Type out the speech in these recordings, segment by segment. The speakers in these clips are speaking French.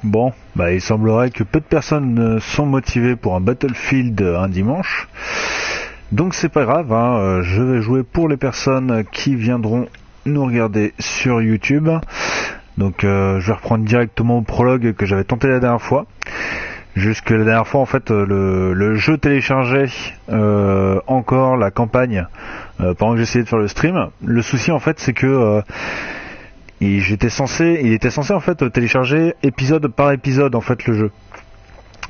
Bon, bah il semblerait que peu de personnes sont motivées pour un Battlefield un dimanche. Donc c'est pas grave, hein, je vais jouer pour les personnes qui viendront nous regarder sur YouTube. Donc je vais reprendre directement au prologue que j'avais tenté la dernière fois. Jusque la dernière fois en fait le jeu téléchargeait encore la campagne pendant que j'essayais de faire le stream. Le souci en fait c'est que il était censé en fait télécharger épisode par épisode en fait le jeu.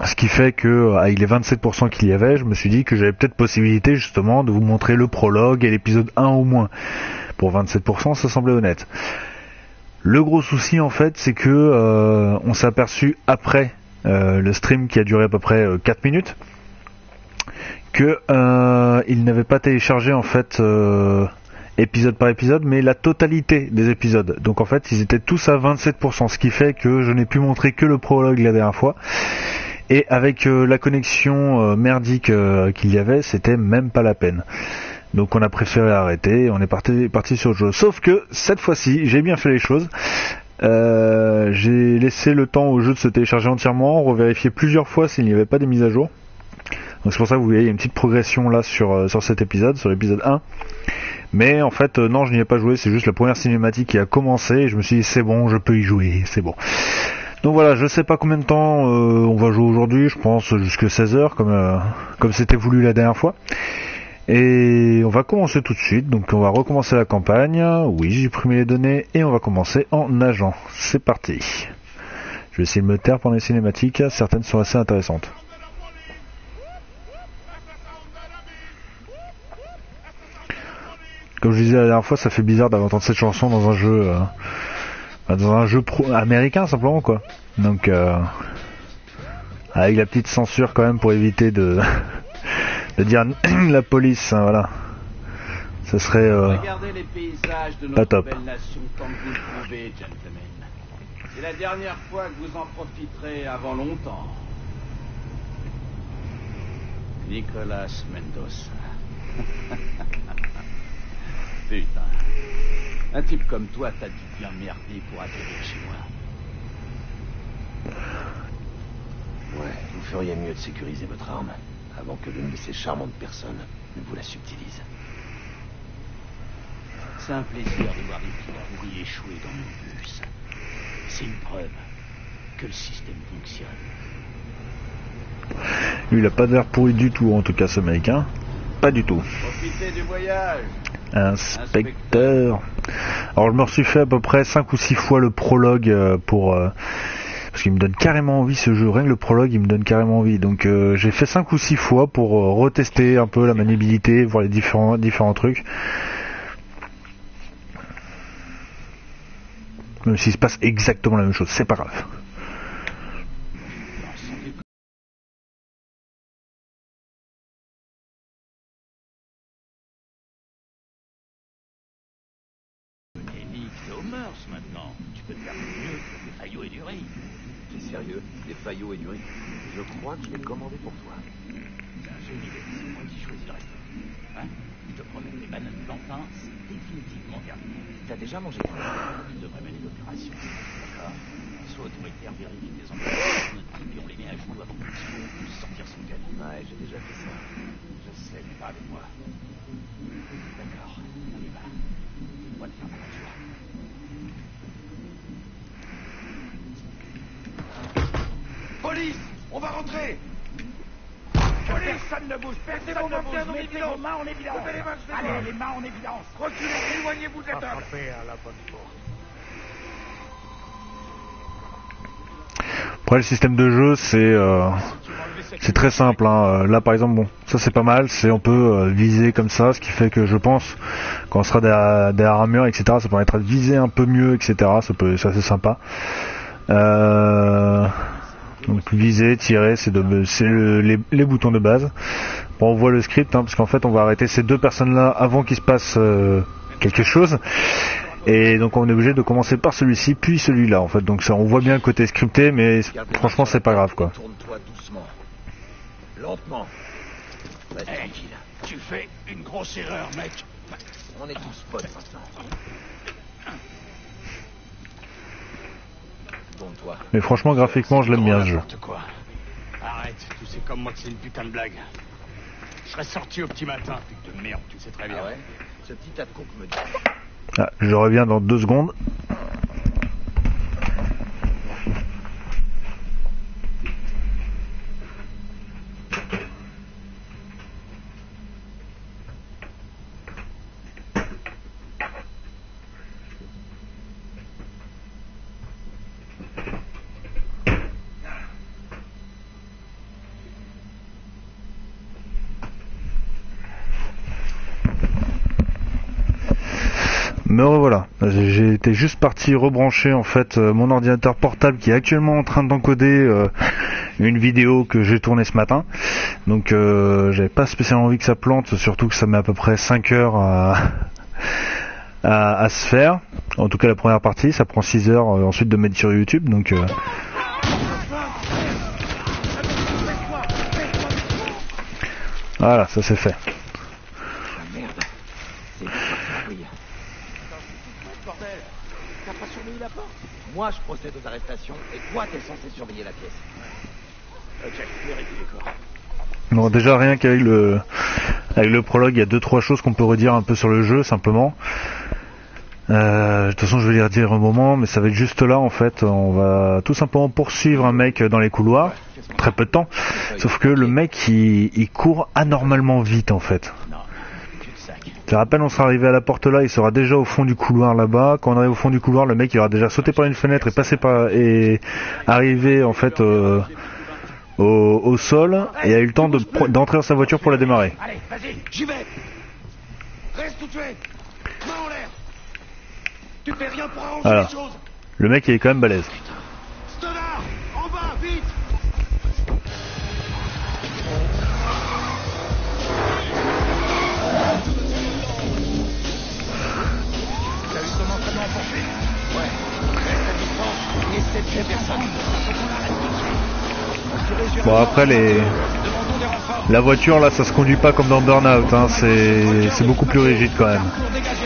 Ce qui fait que avec les 27% qu'il y avait, je me suis dit que j'avais peut-être possibilité justement de vous montrer le prologue et l'épisode 1 au moins. Pour 27%, ça semblait honnête. Le gros souci en fait, c'est que on s'est aperçu après le stream qui a duré à peu près 4 minutes que il n'avait pas téléchargé en fait épisode par épisode, mais la totalité des épisodes. Donc en fait, ils étaient tous à 27%, ce qui fait que je n'ai pu montrer que le prologue la dernière fois. Et avec la connexion merdique qu'il y avait, c'était même pas la peine. Donc on a préféré arrêter, on est parti sur le jeu. Sauf que cette fois-ci, j'ai bien fait les choses. J'ai laissé le temps au jeu de se télécharger entièrement, revérifier plusieurs fois s'il n'y avait pas des mises à jour. Donc c'est pour ça que vous voyez, il y a une petite progression là sur cet épisode, sur l'épisode 1. Mais en fait, non, je n'y ai pas joué, c'est juste la première cinématique qui a commencé, et je me suis dit, c'est bon, je peux y jouer, c'est bon. Donc voilà, je sais pas combien de temps on va jouer aujourd'hui, je pense jusque 16h, comme c'était voulu la dernière fois. Et on va commencer tout de suite, donc on va recommencer la campagne. Oui, j'ai imprimé les données, et on va commencer en agent. C'est parti. Je vais essayer de me taire pendant les cinématiques, certaines sont assez intéressantes. Comme je disais la dernière fois, ça fait bizarre d'entendre cette chanson dans un jeu américain simplement quoi. Donc avec la petite censure quand même pour éviter de dire la police, hein, voilà. Ça serait regardez les paysages de pas notre top. belle nation comme vous le pouvez, gentlemen. C'est la dernière fois que vous en profiterez avant longtemps. Nicolas Mendoza. Putain. Un type comme toi, t'as dû bien merder pour atterrir chez moi. Ouais, vous feriez mieux de sécuriser votre arme avant que l'une de ces charmantes personnes ne vous la subtilise. C'est un plaisir de voir des filles pourries échouer dans mon bus. C'est une preuve que le système fonctionne. Lui, il a pas d'air pourri du tout, en tout cas ce mec, hein. Pas du tout. Profitez du voyage. Inspecteur. Alors je me suis fait à peu près 5 ou 6 fois le prologue parce qu'il me donne carrément envie ce jeu, rien que le prologue il me donne carrément envie, donc j'ai fait 5 ou 6 fois pour retester un peu la maniabilité, voir les différents trucs, même s'il se passe exactement la même chose, c'est pas grave. Maintenant, tu peux te faire mieux que des faillots et du riz. T'es sérieux? Des faillots et du riz? Je crois que je l'ai commandé pour toi. C'est un jeu d'idée, c'est moi qui choisis le restaurant. Hein? Je te promets que les bananes plantain, c'est définitivement terminé. T'as déjà mangé? Tu devrais mener l'opération. D'accord? Soit autoritaire vérifie tes emplois, et on les met à genoux avant que tu puisse sortir son caddie. Ouais, j'ai déjà fait ça. Je sais, mais pas avec moi. D'accord, on y va. Moi de faire ma joie. Police! On va rentrer! Personne ne bouge, personne ne bouge. Mettez vos mains en évidence. Allez, les mains en évidence. Reculez, éloignez-vous de la table. Après le système de jeu c'est très simple, hein. Là par exemple, bon, ça c'est pas mal, on peut viser comme ça, ce qui fait que je pense quand on sera derrière un mur, etc., ça permettra de viser un peu mieux, etc. C'est assez sympa. Donc viser, tirer, c'est les boutons de base. Bon, on voit le script, hein, parce qu'en fait on va arrêter ces deux personnes là avant qu'il se passe quelque chose. Et donc on est obligé de commencer par celui-ci puis celui-là en fait. Donc ça, on voit bien le côté scripté, mais franchement c'est pas grave quoi. Tourne-toi doucement. Lentement. Reste tranquille. Tu fais une grosse erreur, mec. On est tous potes maintenant. Retourne-toi. Mais franchement, graphiquement, je l'aime bien ce jeu. N'importe quoi. Arrête, tu sais comme moi que c'est une putain de blague. Je serais sorti au petit matin, pute de merde, tu le sais très bien. Ah ouais? Ce petit tas de con me dit. Ah, je reviens dans 2 secondes. Me revoilà. J'ai été juste parti rebrancher en fait mon ordinateur portable qui est actuellement en train d'encoder une vidéo que j'ai tournée ce matin. Donc j'avais pas spécialement envie que ça plante, surtout que ça met à peu près 5 heures à se faire. En tout cas la première partie, ça prend 6 heures ensuite de mettre sur YouTube. Donc voilà, ça c'est fait. Moi, je procède aux arrestations et toi, t'es censé surveiller la pièce. Ok, vérifie les corps. Bon, déjà rien qu'avec le prologue, il y a 2-3 choses qu'on peut redire un peu sur le jeu simplement. De toute façon, je vais les redire un moment, mais ça va être juste là en fait. On va tout simplement poursuivre un mec dans les couloirs, très peu de temps. Sauf que le mec, il court anormalement vite en fait. Je rappelle, on sera arrivé à la porte là, il sera déjà au fond du couloir là-bas. Quand on arrive au fond du couloir, le mec il aura déjà sauté par une fenêtre et passé par et arrivé en fait au sol et a eu le temps d'entrer dans sa voiture pour la démarrer. Allez, vas-y, j'y vais. Reste où tu es. Main en l'air. Tu fais rien pour arranger Voilà. les choses. Le mec il est quand même balèze. Stoddard, en bas, vite. T'as vu comment ça m'a emporté? Ouais, reste à distance et essaie de tuer personne. Faut qu'on arrête tout de suite. Bon après Demandons des renforts. la voiture là ça se conduit pas comme dans Burnout, hein. C'est beaucoup plus rigide quand même. Pour dégager.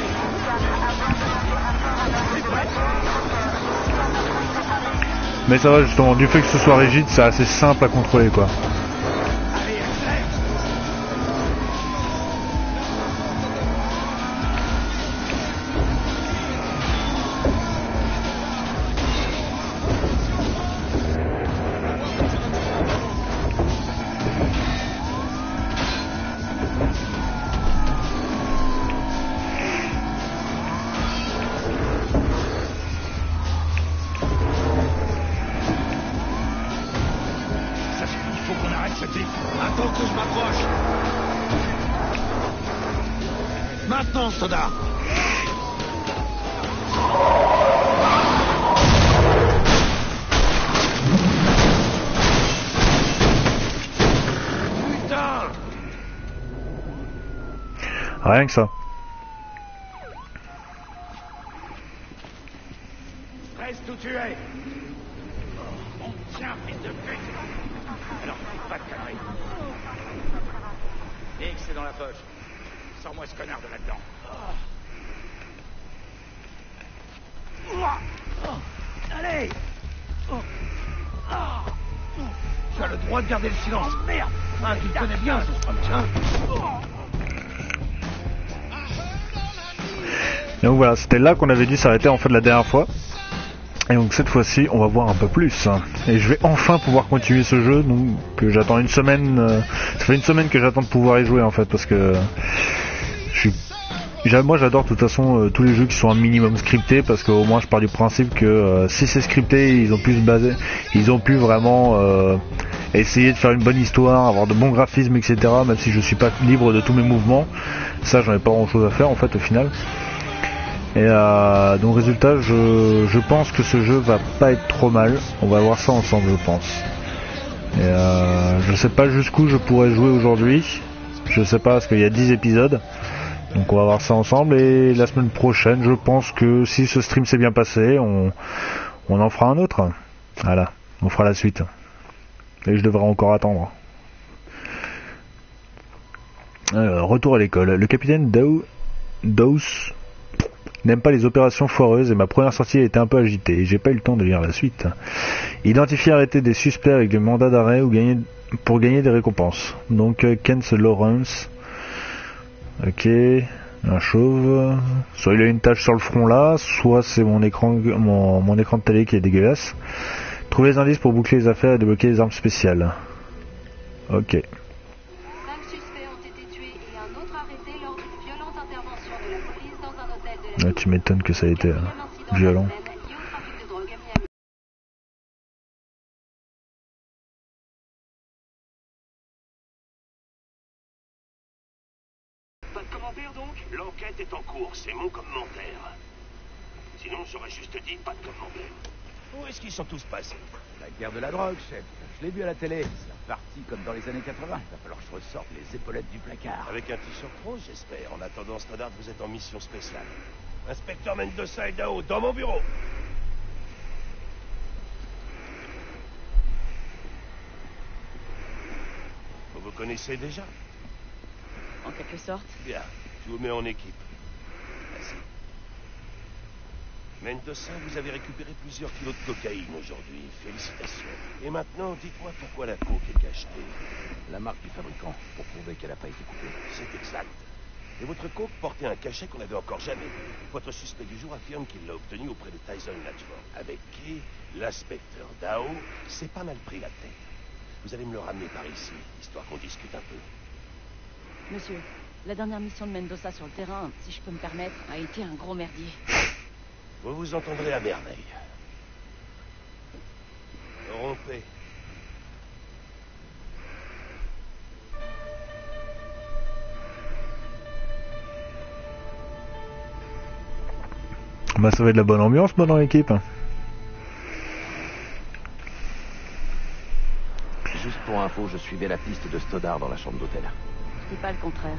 Mais ça va justement, du fait que ce soit rigide, c'est assez simple à contrôler quoi. Allez, accélère. Ça suffit, il faut qu'on arrête ce type. Attends que je m'approche. Maintenant, Stoddard. Putain. Rien que ça. Reste où tu es. On tient, fils de pute. Alors, fais pas de conneries. Nick, c'est dans la poche. Sors-moi ce connard de là-dedans. Allez. Tu as le droit de garder le silence. Merde. Ah, tu le connais bien, ce scrum, hein. Donc voilà, c'était là qu'on avait dû s'arrêter en fait la dernière fois. Et donc cette fois-ci, on va voir un peu plus. Et je vais enfin pouvoir continuer ce jeu, donc que j'attends une semaine. Ça fait une semaine que j'attends de pouvoir y jouer en fait, parce que moi j'adore de toute façon tous les jeux qui sont un minimum scriptés, parce qu'au moins je pars du principe que si c'est scripté, ils ont pu vraiment essayer de faire une bonne histoire, avoir de bons graphismes, etc. Même si je suis pas libre de tous mes mouvements, ça j'en ai pas grand chose à faire en fait au final. Et donc résultat, je pense que ce jeu va pas être trop mal. On va voir ça ensemble, je pense. Et je sais pas jusqu'où je pourrais jouer aujourd'hui. Je sais pas, parce qu'il y a 10 épisodes. Donc on va voir ça ensemble. Et la semaine prochaine, je pense que si ce stream s'est bien passé, on en fera un autre. Voilà, on fera la suite. Et je devrais encore attendre. Retour à l'école. Le capitaine Dawes n'aime pas les opérations foireuses et ma première sortie a été un peu agitée et j'ai pas eu le temps de lire la suite. Identifier et arrêter des suspects avec des mandats d'arrêt ou pour gagner des récompenses. Donc Kent Lawrence. Ok, un chauve. Soit il a une tache sur le front là, soit c'est mon écran de télé qui est dégueulasse. Trouver les indices pour boucler les affaires et débloquer les armes spéciales. Ok. 5 suspects ont été tués et un autre arrêté lors d'une violente intervention de la police dans un hôtel de la Ouais, tu m'étonnes que ça a été Quatrième incident violent. de la semaine lié au trafic de drogue à Miami. Pas de commentaire donc? L'enquête est en cours, c'est mon commentaire. Sinon j'aurais juste dit pas de commentaire. Où est-ce qu'ils sont tous passés? La guerre de la drogue, chef. Je l'ai vu à la télé. C'est reparti comme dans les années 80. Il va falloir que je ressorte les épaulettes du placard. Avec un t-shirt rose, j'espère. En attendant, Stoddard, vous êtes en mission spéciale. Inspecteur Mendoza et Dao, dans mon bureau. Vous vous connaissez déjà? En quelque sorte. Bien, je vous mets en équipe. Merci. Mendoza, vous avez récupéré plusieurs kilos de cocaïne aujourd'hui. Félicitations. Et maintenant, dites-moi pourquoi la coke est cachetée. La marque du fabricant, pour prouver qu'elle n'a pas été coupée. C'est exact. Et votre coke portait un cachet qu'on n'avait encore jamais vu. Votre suspect du jour affirme qu'il l'a obtenu auprès de Tyson Latchford, avec qui l'inspecteur Dao s'est pas mal pris la tête. Vous allez me le ramener par ici, histoire qu'on discute un peu. Monsieur, la dernière mission de Mendoza sur le terrain, si je peux me permettre, a été un gros merdier. Vous vous entendrez à merveille. Rompez. Bah ça va être de la bonne ambiance moi dans l'équipe. Juste pour info, je suivais la piste de Stoddard dans la chambre d'hôtel. Je dis pas le contraire.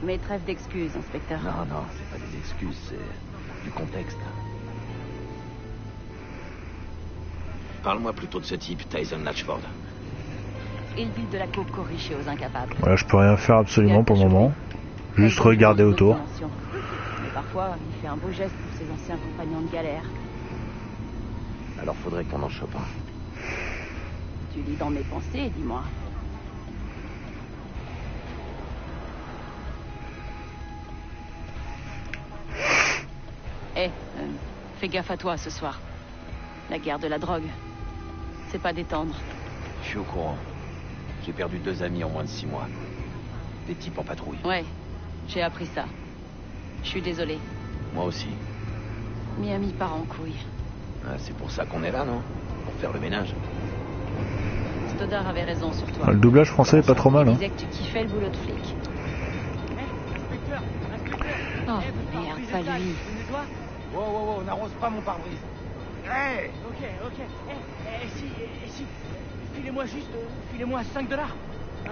Mais trêve d'excuses, inspecteur. Non, c'est pas des excuses, c'est du contexte. Parle-moi plutôt de ce type, Tyson Latchford. Il vit de la coke corrichée aux incapables. Voilà, je peux rien faire absolument pour le moment. Juste regarder autour. Mais parfois, il fait un beau geste pour ses anciens compagnons de galère. Alors faudrait qu'on en chope un. Tu lis dans mes pensées, dis-moi. Fais gaffe à toi ce soir. La guerre de la drogue, c'est pas détendre. Je suis au courant. J'ai perdu 2 amis en moins de 6 mois. Des types en patrouille. Ouais, j'ai appris ça. Je suis désolé. Moi aussi. Miami part en couille. Ah, c'est pour ça qu'on est là, non? Pour faire le ménage. Stoddard avait raison sur toi. Le doublage français est pas trop mal. Il Hein. disait que tu kiffais le boulot de flic. Inspecteur, Oh merde, pas lui. Wow, n'arrose pas mon pare-brise. Hey. Ok. Si. Filez-moi 5 $.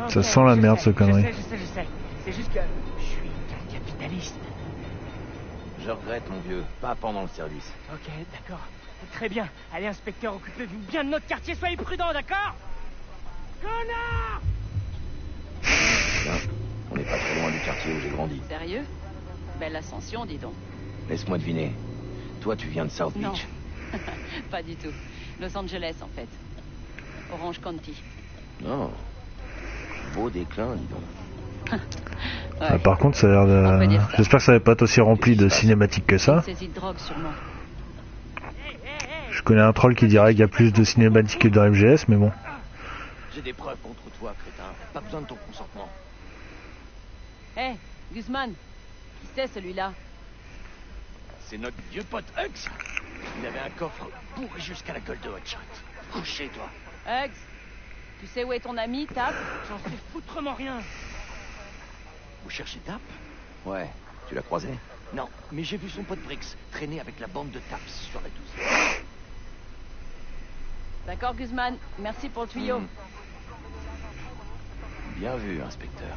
Ça sent la merde, ce connerie. Je sais. C'est juste que je suis un capitaliste. Je regrette, mon vieux. Pas pendant le service. Ok, d'accord. Très bien. Allez, inspecteur, occupez-vous bien de notre quartier. Soyez prudents, d'accord? Connard! Tiens, on n'est pas très loin du quartier où j'ai grandi. Sérieux? Belle ascension, dis donc. Laisse-moi deviner. Toi, tu viens de South Non. Beach. Pas du tout. Los Angeles, en fait. Orange County. Non. Beau déclin, dis donc. Ouais. Ah, par contre, ça a l'air On peut de... dire ça. J'espère que ça va pas être aussi rempli de cinématiques que ça. Saisie de drogue, sûrement. Je connais un troll qui dirait qu'il y a plus de cinématiques que dans MGS, mais bon. J'ai des preuves contre toi, crétin. Pas besoin de ton consentement. Hé, Guzman. Qui c'est, celui-là? C'est notre vieux pote Hugs. Il avait un coffre bourré jusqu'à la gueule de Hotshot. Couchez-toi. Hugs, tu sais où est ton ami, Tap? J'en sais foutrement rien. Vous cherchez Tap? Ouais. Tu l'as croisé? Non, mais j'ai vu son pote Brix traîner avec la bande de Taps sur la 12. D'accord, Guzman. Merci pour le tuyau. Bien vu, inspecteur.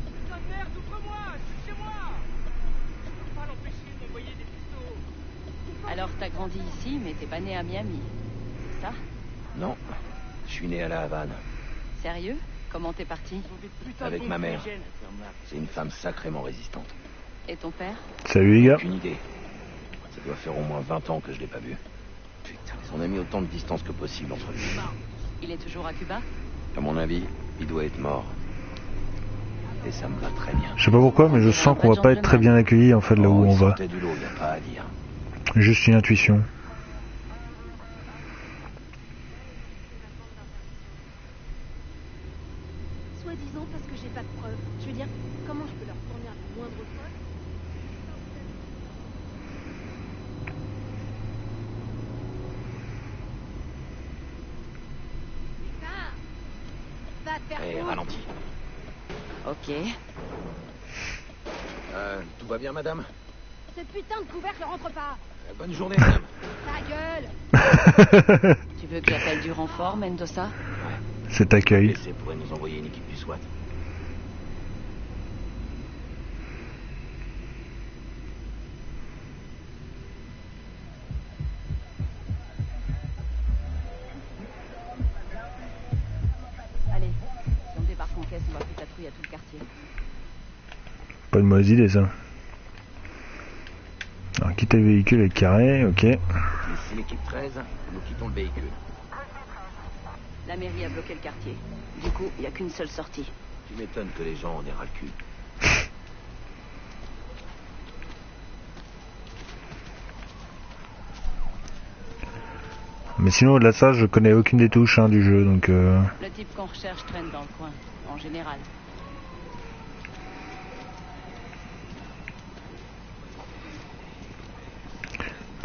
Putain de merde, ouvre-moi! Je suis chez moi! Je peux pas l'empêcher de m'envoyer des pistons. Alors, t'as grandi ici, mais t'es pas né à Miami. C'est ça? Non. Je suis né à La Havane. Sérieux? Comment t'es parti? Avec ma mère. C'est une femme sacrément résistante. Et ton père? Salut les gars. Aucune idée. Ça doit faire au moins 20 ans que je l'ai pas vu. Putain, on a mis autant de distance que possible entre nous. Il est toujours à Cuba? À mon avis, il doit être mort. Et ça me va très bien. Je sais pas pourquoi, mais je sens qu'on va pas être très bien accueillis en fait là où on va. Du lot, y a pas à dire. Juste une intuition. Soi-disant parce que j'ai pas de preuves. Je veux dire, comment je peux leur fournir la moindre preuve? Va te faire Hé, foutre. ralentis. Ok. Tout va bien, madame? Ce putain de couvercle rentre pas. Bonne journée, madame. Ta gueule. Tu veux que j'appelle du renfort, Mendoza? Cet accueil. PC pourrait nous envoyer une équipe du SWAT. Allez, si on débarque en caisse, on va faire patrouille à tout le quartier. Pas de mauvaise idée ça. Alors quitter le véhicule est carré, ok. Ici l'équipe 13, nous quittons le véhicule. La mairie a bloqué le quartier. Du coup, il n'y a qu'une seule sortie. Tu m'étonnes que les gens en aient ras le cul. Mais sinon au-delà de ça, je connais aucune des touches hein, du jeu, donc Le type qu'on recherche traîne dans le coin, en général.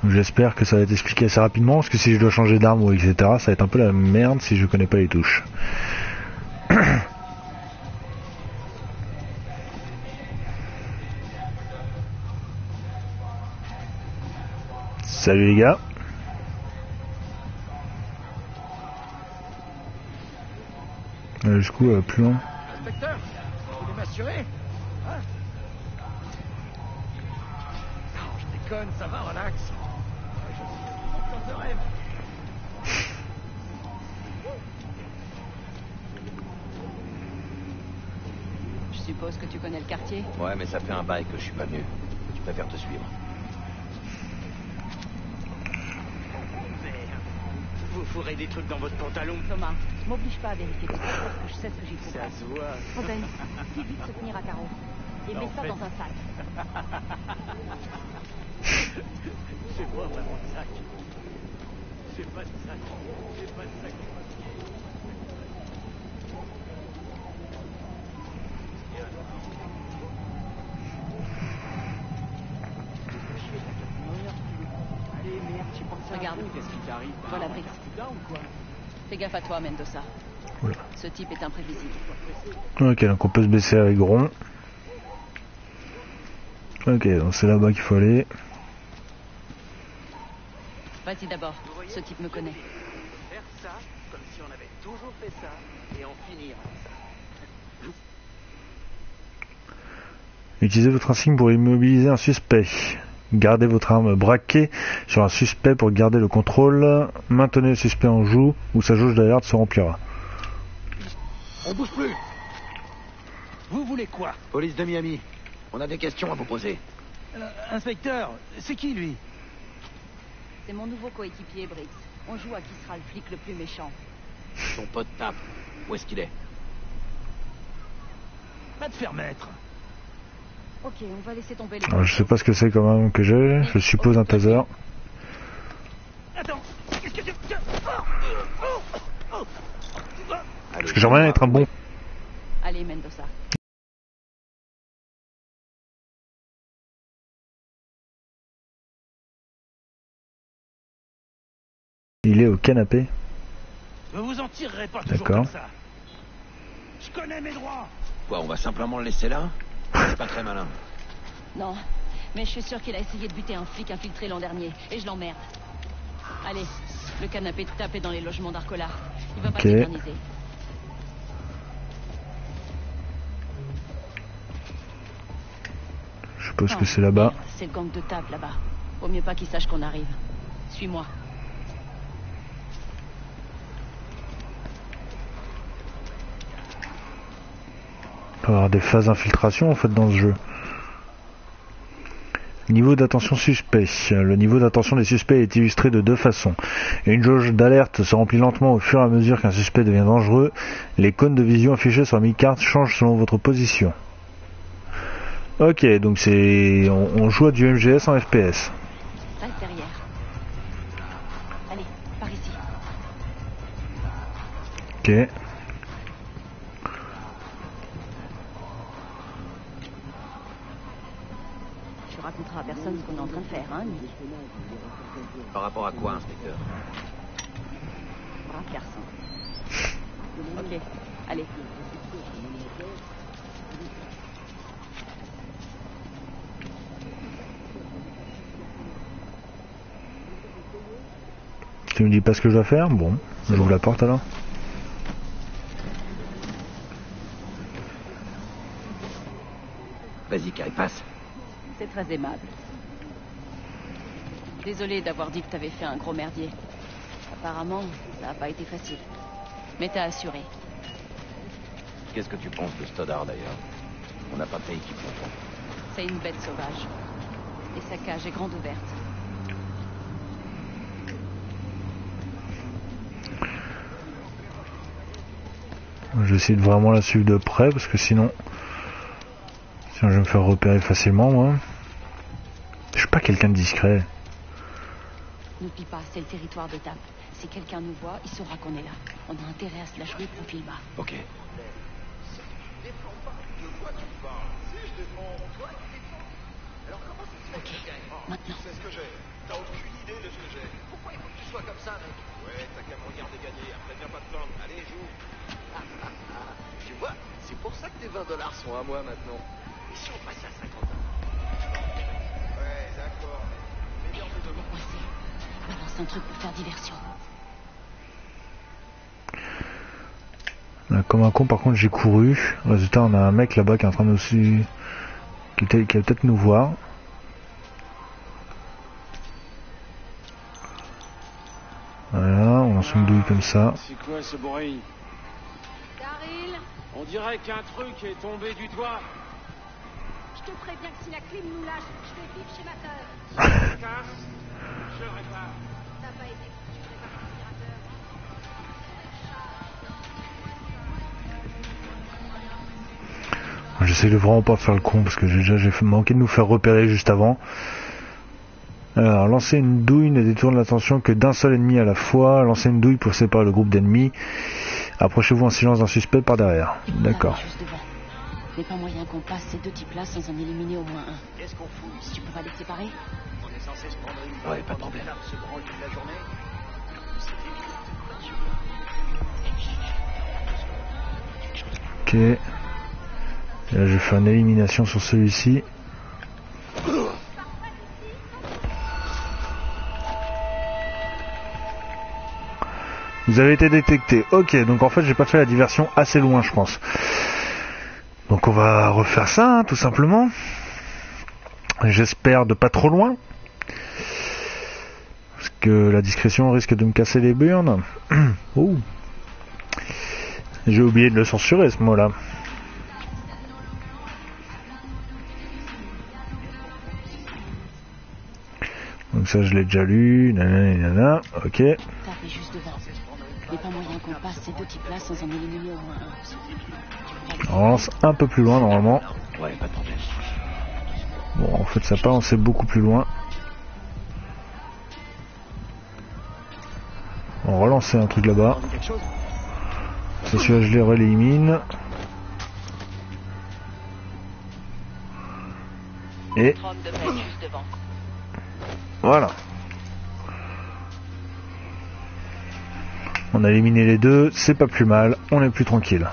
donc j'espère que ça va être expliqué assez rapidement, parce que si je dois changer d'arme ou etc, ça va être un peu la merde si je connais pas les touches. Salut les gars. Jusqu'où plus loin. Inspecteur, vous voulez m'assurer? Hein? Non, je déconne, ça va, relax. Je suis de rêve. Je suppose que tu connais le quartier? Ouais, mais ça fait un bail que je suis pas venu. Je préfère te suivre. Vous fourrez des trucs dans votre pantalon. Thomas, m'oblige pas à vérifier tes choses parce que je sais ce que j'y trouve. Ça se voit. Robin, dis vite se tenir à carreau. Et mets ça dans un sac. C'est moi vraiment le sac. J'ai pas de sac. J'ai pas de sac. Allez, merde, tu penses à Regarde. qu'est-ce qui t'arrive? Voilà, Briggs. Putain ou quoi? Fais gaffe à toi, Mendoza. Oula. Ce type est imprévisible. Ok, donc on peut se baisser avec rond. Ok, donc c'est là-bas qu'il faut aller. Vas-y d'abord, ce type me connaît. Faire ça, comme si on avait toujours fait ça, et en finir avec ça. Utilisez votre insigne pour immobiliser un suspect. Gardez votre arme braquée sur un suspect pour garder le contrôle. Maintenez le suspect en joue ou sa jauge d'alerte se remplira. On bouge plus. Vous voulez quoi? Police de Miami. On a des questions à vous poser. Inspecteur, c'est qui lui? C'est mon nouveau coéquipier, Briggs. On joue à qui sera le flic le plus méchant. Ton pote tape. Où est-ce qu'il est? Va te faire mettre. Ok, on va laisser tomber les... Alors, je sais pas ce que c'est quand même que j'ai. Je suppose un taser. Attends, qu'est-ce que tu... Parce que j'aimerais bien être un bon. Allez, Mendoza. Il est au canapé. Je vous en tirerai pas toujours D'accord. comme ça. Je connais mes droits. Quoi, on va simplement le laisser là? C'est pas très malin. Non, mais je suis sûr qu'il a essayé de buter un flic infiltré l'an dernier, et je l'emmerde. Allez, le canapé de taper dans les logements d'Arcola. Il va pas Ok. s'éterniser. Je suppose que c'est là-bas. C'est le gang de table là-bas. Vaut mieux pas qu'il sache qu'on arrive. Suis-moi. peut avoir des phases d'infiltration en fait dans ce jeu. Niveau d'attention suspect. Le niveau d'attention des suspects est illustré de deux façons. Une jauge d'alerte se remplit lentement au fur et à mesure qu'un suspect devient dangereux. Les cônes de vision affichés sur la mi-carte changent selon votre position. Ok, donc c'est... On joue à du MGS en FPS. Reste derrière. Allez, par ici. Ok. Tu raconteras à personne ce qu'on est en train de faire, hein, Nick? Par rapport à quoi, inspecteur? Brave garçon. Ok, allez. Tu me dis pas ce que je dois faire? Bon, j'ouvre la porte alors. Vas-y, Carrie, passe. C'est très aimable. Désolé d'avoir dit que t'avais fait un gros merdier. Apparemment, ça n'a pas été facile. Mais t'as assuré. Qu'est-ce que tu penses de Stoddard, d'ailleurs? On n'a pas fait équipe longtemps. C'est une bête sauvage. Et sa cage est grande ouverte. Je vais essayer de vraiment la suivre de près parce que sinon je vais me faire repérer facilement moi. Je suis pas quelqu'un de discret. N'oublie pas, c'est le territoire de Tape. Si quelqu'un nous voit, il saura qu'on est là. On a intérêt à se la jouer profil bas. Ok. Ok, maintenant. C'est ce que j'ai. T'as aucune idée de ce que j'ai. Pourquoi il faut que tu sois comme ça, mec? Ouais, t'as qu'à me regarder gagner. Après, viens pas te plaindre. Allez, joue. Tu vois, c'est pour ça que tes $20 sont à moi maintenant. Et si on passait à 50 ans? Ouais, d'accord. Meilleur de demain. Coincé. Balance un truc pour faire diversion. Comme un con par contre j'ai couru. Résultat on a un mec là-bas qui est en train de nous qui va peut-être nous voir. Voilà, on lance une douille comme ça. C'est quoi ce bruit? Daryl, On dirait qu'un truc est tombé du toit. Je te préviens que si la clim nous lâche, je vais vivre chez ma sœur. Casse. Je répare. Ça va aider. Je prépare l'aspirateur. J'essaie de vraiment pas faire le con parce que j'ai manqué de nous faire repérer juste avant. Alors, lancer une douille ne détourne l'attention que d'un seul ennemi à la fois. Lancer une douille pour séparer le groupe d'ennemis. Approchez-vous en silence d'un suspect par derrière. D'accord. Juste devant. Il n'y a pas moyen qu'on passe ces deux types-là sans en éliminer au moins un. Qu'est-ce qu'on fout ici? Tu pourras les séparer? On est censé se prendre une Ouais, pas de problème. Se branle toute la journée? Ok. Et là, je vais faire une élimination sur celui-ci. Vous avez été détecté. Ok, donc en fait j'ai pas fait la diversion assez loin je pense. Donc on va refaire ça hein, tout simplement. J'espère de pas trop loin. Parce que la discrétion risque de me casser les burnes. Oh. J'ai oublié de le censurer ce mot là. Donc ça je l'ai déjà lu. Nanana, ok. Tape est juste devant. Il n'y a pas moyen qu'on passe ces deux types-là sans en éliminer au moins un. On lance un peu plus loin normalement. Ouais, pas de problème. Bon, en fait, ça part, on sait beaucoup plus loin. On va relancer un truc là-bas. C'est celui-là, je les réélimine. Et 32 mètres juste devant. voilà. On a éliminé les deux, c'est pas plus mal, on est plus tranquille.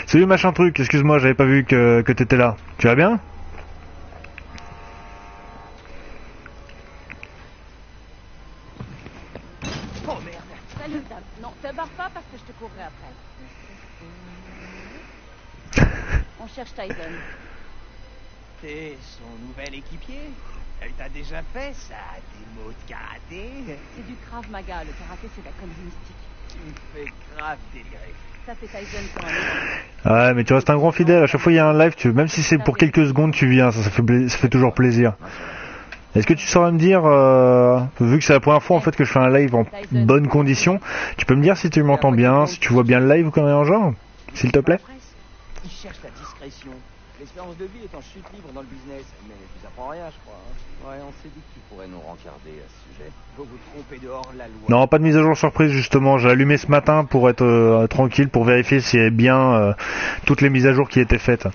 Salut machin truc, excuse-moi, j'avais pas vu que t'étais là. Tu vas bien? Salut, Tape. Non, te barre pas parce que je te courrai après. recherche Tyson. T'es son nouvel équipier? Elle t'a déjà fait ça, des mots de karaté? C'est du Krav Maga, le karaté c'est de la connerie mystique. Tu me fais grave délirer. Ça c'est Tyson sur un Ouais, mais tu restes un grand fidèle. À chaque fois il y a un live, même si c'est pour quelques secondes, tu viens. Ça fait toujours plaisir. Est-ce que tu saurais me dire, vu que c'est la première fois en fait que je fais un live en bonnes conditions, tu peux me dire si tu m'entends bien, si tu vois bien le live ou comme en genre, s'il te plaît? Il cherche la discrétion. L'espérance de vie est en chute libre dans le business. Mais tu apprends rien, je crois. Hein. Ouais, on s'est dit que tu pourrais nous rencarder à ce sujet. Faut vous tromper dehors la loi. Non, pas de mise à jour surprise justement. J'ai allumé ce matin pour être tranquille, pour vérifier s'il y avait bien toutes les mises à jour qui étaient faites.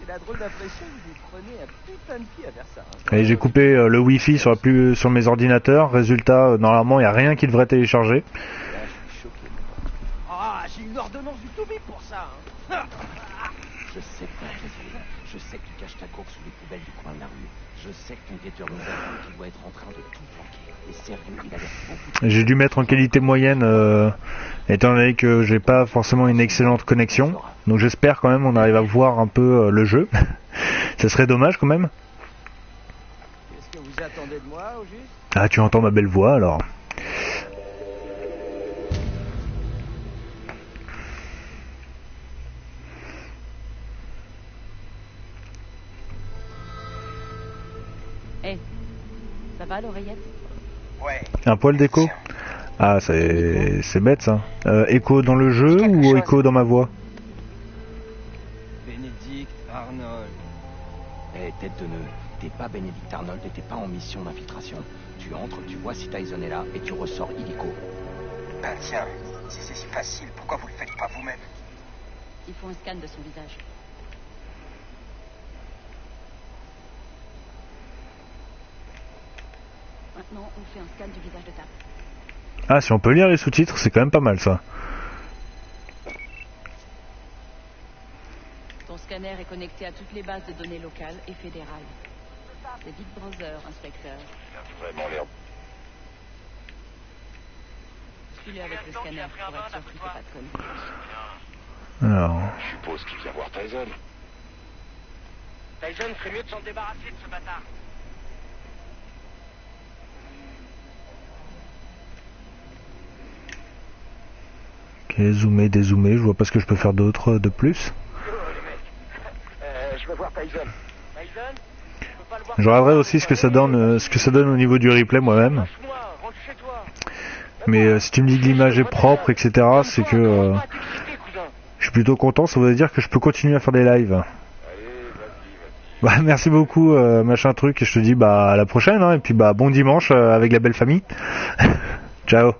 J'ai la drôle d'impression que vous prenez un putain de pied à faire ça. Hein. Et j'ai coupé le Wi-Fi sur mes ordinateurs. Résultat, normalement, il n'y a rien qui devrait télécharger. Là, je suis choqué. Ah, j'ai une ordonnance du toubib pour ça. Hein. Je sais pas, je sais que tu caches ta coque sous les poubelles du coin de la rue. Je sais que ton guetteur nous avance qu'il doit être en train de tout planquer. Et sérieux, il a l'air beaucoup. J'ai dû mettre en qualité moyenne, étant donné que j'ai pas forcément une excellente connexion. Donc j'espère quand même on arrive à voir un peu le jeu. Ça serait dommage quand même. Qu'est-ce que vous attendez de moi, au juste? Ah, tu entends ma belle voix alors. Hey, ça va l'oreillette? Ouais. Un poil d'écho? Ah, c'est bête ça. Écho dans le jeu ou écho dans ma voix? Bénédicte Arnold. Eh, tête de nœud, t'es pas Bénédicte Arnold et t'es pas en mission d'infiltration. Tu entres, tu vois si Tyson est là et tu ressors illico. Ben tiens, si c'est si facile, pourquoi vous le faites pas vous-même? Il faut un scan de son visage. Maintenant, on fait un scan du visage de Tap. Ah, si on peut lire les sous-titres, c'est quand même pas mal ça. Ton scanner est connecté à toutes les bases de données locales et fédérales. C'est Big Brother, inspecteur. Vraiment l'air. Suis-le avec le scanner pour être sûr qu'il fait pas de conneries. Alors, Je suppose qu'il vient voir Tyson. Tyson ferait mieux de s'en débarrasser de ce bâtard. ok, zoomer, dézoomer, je vois pas ce que je peux faire d'autre de plus. Je veux voir Tyson. Tyson? Je regarderai aussi ce que ça donne au niveau du replay moi-même. Lâche-moi, rentre chez toi. Mais si tu me dis que l'image est propre, etc., c'est que je suis plutôt content. Ça veut dire que je peux continuer à faire des lives. Allez, vas-y. Bah, merci beaucoup, machin truc, et je te dis bah à la prochaine, hein, et puis bah bon dimanche avec la belle famille. Ciao.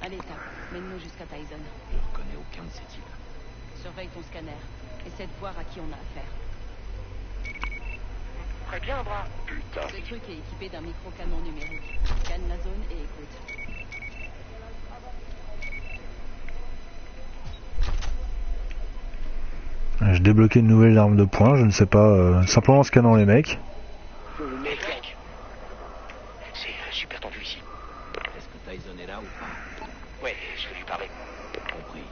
Allez, Tap, mène-nous jusqu'à Tyson. Je reconnais aucun de ces types. Surveille ton scanner. Essaie de voir à qui on a affaire. Très bien, bras. Putain. Ce truc est équipé d'un micro-canon numérique. Scanne la zone et écoute. Je débloquais une nouvelle arme de poing, je ne sais pas, simplement en scannant les mecs. Mec. C'est super tendu ici. Est-ce que Tyson est là ou pas? Ouais, je vais lui parler. Compris.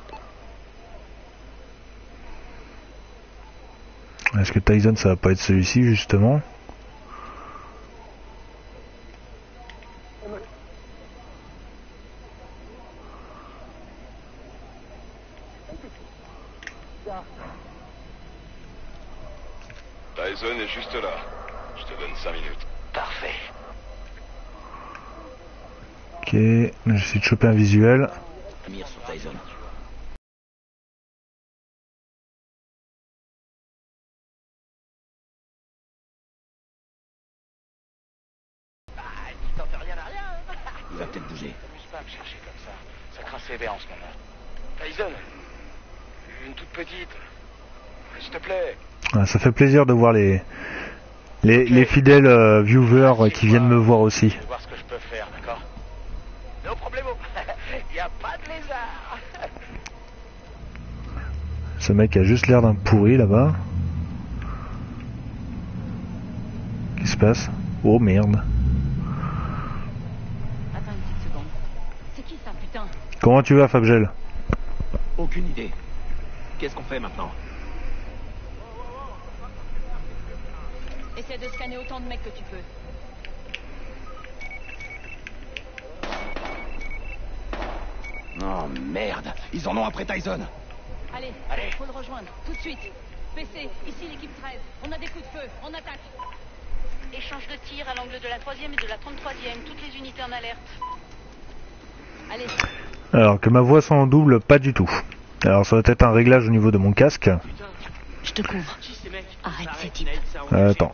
Est-ce que Tyson ça va pas être celui-ci justement? Tyson est juste là. Je te donne 5 minutes. Parfait. Ok, j'essaie de choper un visuel. Mire sur Tyson. Il t'en fait rien à rien. Il va peut-être bouger. T'amuses pas à me chercher comme ça. Ça craint sévère en ce moment. Tyson, une toute petite. S'il te plaît. Ah, ça fait plaisir de voir les fidèles viewers qui viennent me voir aussi. Je vais voir ce que je peux faire, d'accord? No problemo. Y a pas de lézard. Ce mec a juste l'air d'un pourri là-bas. Qu'est-ce qui se passe? Oh merde. Attends une petite seconde. C'est qui ça, putain? Comment tu vas, Fabgel? Aucune idée. Qu'est-ce qu'on fait maintenant? Essaie de scanner autant de mecs que tu peux. Oh merde, ils en ont après Tyson. Allez, faut le rejoindre, tout de suite. PC, ici l'équipe 13. On a des coups de feu, on attaque. Échange de tir à l'angle de la 3e et de la 33e. Toutes les unités en alerte. Allez. Alors que ma voix soit en double, pas du tout. Alors ça va être un réglage au niveau de mon casque. Je te couvre. Arrête ces types. Attends,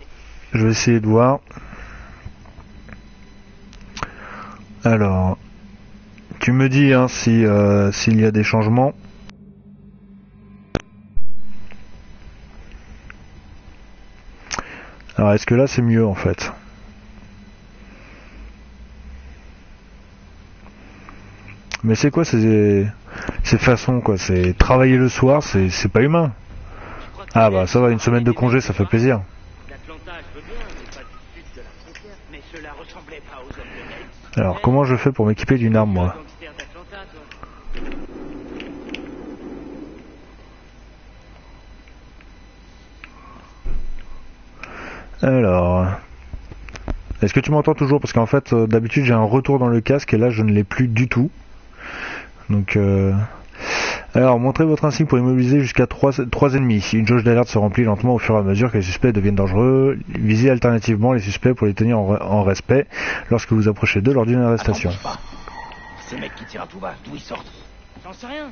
je vais essayer de voir. Alors, tu me dis hein, si s'il y a des changements. Alors est-ce que là c'est mieux en fait? Mais c'est quoi ces façons quoi? C'est travailler le soir, c'est pas humain. Ah bah ça va, une semaine de congé ça fait plaisir. Alors comment je fais pour m'équiper d'une arme moi? Alors, est-ce que tu m'entends toujours? Parce qu'en fait, d'habitude j'ai un retour dans le casque et là je ne l'ai plus du tout. Donc, alors, montrez votre insigne pour immobiliser jusqu'à 3 ennemis. Une jauge d'alerte se remplit lentement au fur et à mesure que les suspects deviennent dangereux. Visez alternativement les suspects pour les tenir en respect lorsque vous approchez d'eux lors d'une arrestation. Attends, ces mecs qui tirent à tout bas, d'où ils sortent? J'en sais rien.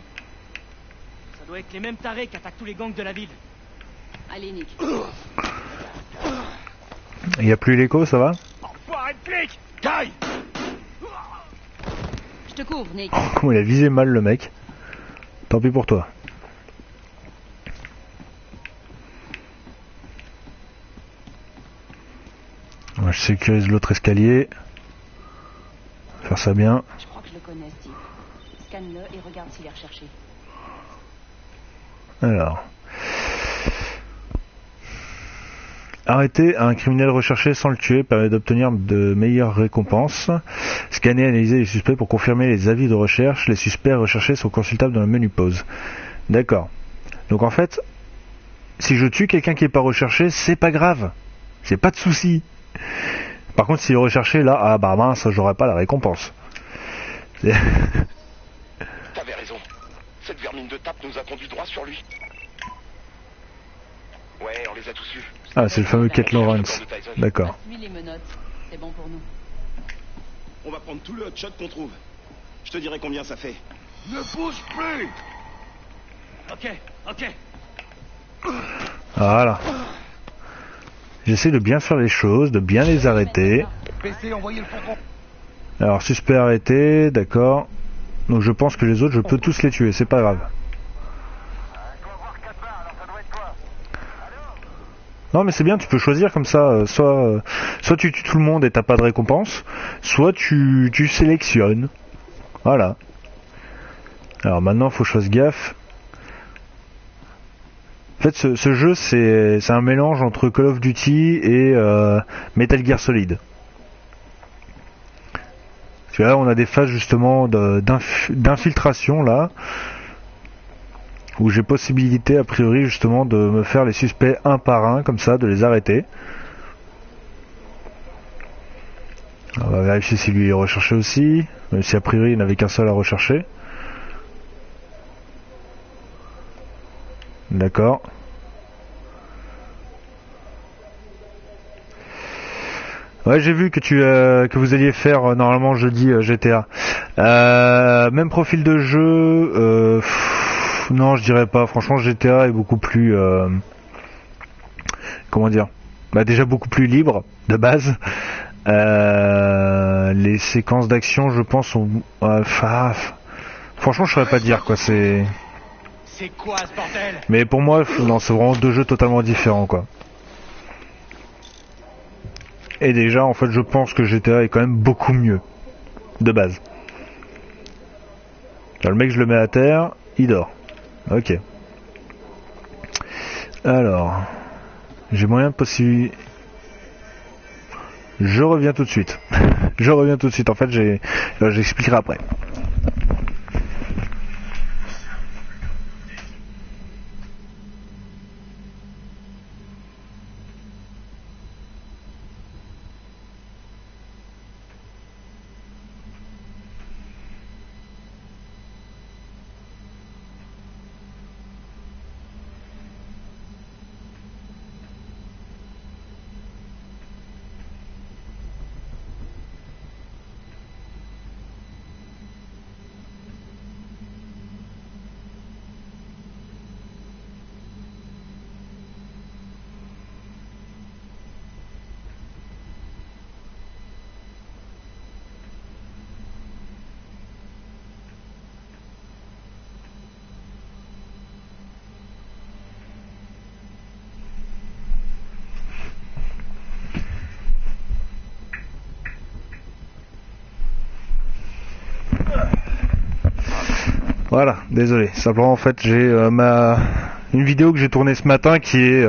Ça doit être les mêmes tarés qui attaquent tous les gangs de la ville. Allez, Nick. Il n'y a plus l'écho, ça va? Enfoiré de flic! Guy! Je te couvre, Nick. Comment il a visé mal le mec. Tant pis pour toi. Moi, je sécurise l'autre escalier. Faire ça bien. Je crois que je le connais, Steve. Scanne-le et regarde s'il est recherché. Alors. Arrêter un criminel recherché sans le tuer permet d'obtenir de meilleures récompenses. Scanner et analyser les suspects pour confirmer les avis de recherche. Les suspects recherchés sont consultables dans le menu pause. D'accord. Donc en fait, si je tue quelqu'un qui n'est pas recherché, c'est pas grave. J'ai pas de souci. Par contre, s'il est recherché, là, ah bah mince, j'aurai pas la récompense. T'avais raison. Cette vermine de tape nous a conduit droit sur lui. Ouais, on les a tous eus. Ah, c'est le fameux Kate Lawrence. D'accord. Passe-lui les menottes. C'est bon pour nous. On va prendre tout le hot shot qu'on trouve. Je te dirai combien ça fait. Ne bouge plus! Ok. Voilà. J'essaie de bien faire les choses, de bien les arrêter. PC, envoyez le fourgon. Alors, suspect arrêté, d'accord. Donc je pense que les autres, je peux tous les tuer, c'est pas grave. Non mais c'est bien, tu peux choisir comme ça, soit tu tues tout le monde et t'as pas de récompense, soit tu sélectionnes. Voilà. Alors maintenant faut que je fasse gaffe. En fait ce jeu c'est un mélange entre Call of Duty et Metal Gear Solid. Parce que là on a des phases justement d'infiltration là. Où j'ai possibilité a priori justement de me faire les suspects un par un comme ça, de les arrêter. On va vérifier si lui est recherché aussi, même si a priori il n'avait qu'un seul à rechercher. D'accord. Ouais, j'ai vu que vous alliez faire normalement jeudi GTA. Même profil de jeu. Non, je dirais pas. Franchement, GTA est beaucoup plus, comment dire, bah déjà beaucoup plus libre de base. Les séquences d'action, je pense, sont, franchement, je saurais pas dire quoi. C'est quoi ce bordel? Mais pour moi, non, c'est vraiment deux jeux totalement différents quoi. Et déjà, en fait, je pense que GTA est quand même beaucoup mieux de base. Là, le mec, je le mets à terre, il dort. Ok. Alors, j'ai moyen de possible. Je reviens tout de suite. En fait, j'expliquerai après. Voilà, désolé. Simplement en fait j'ai une vidéo que j'ai tournée ce matin qui est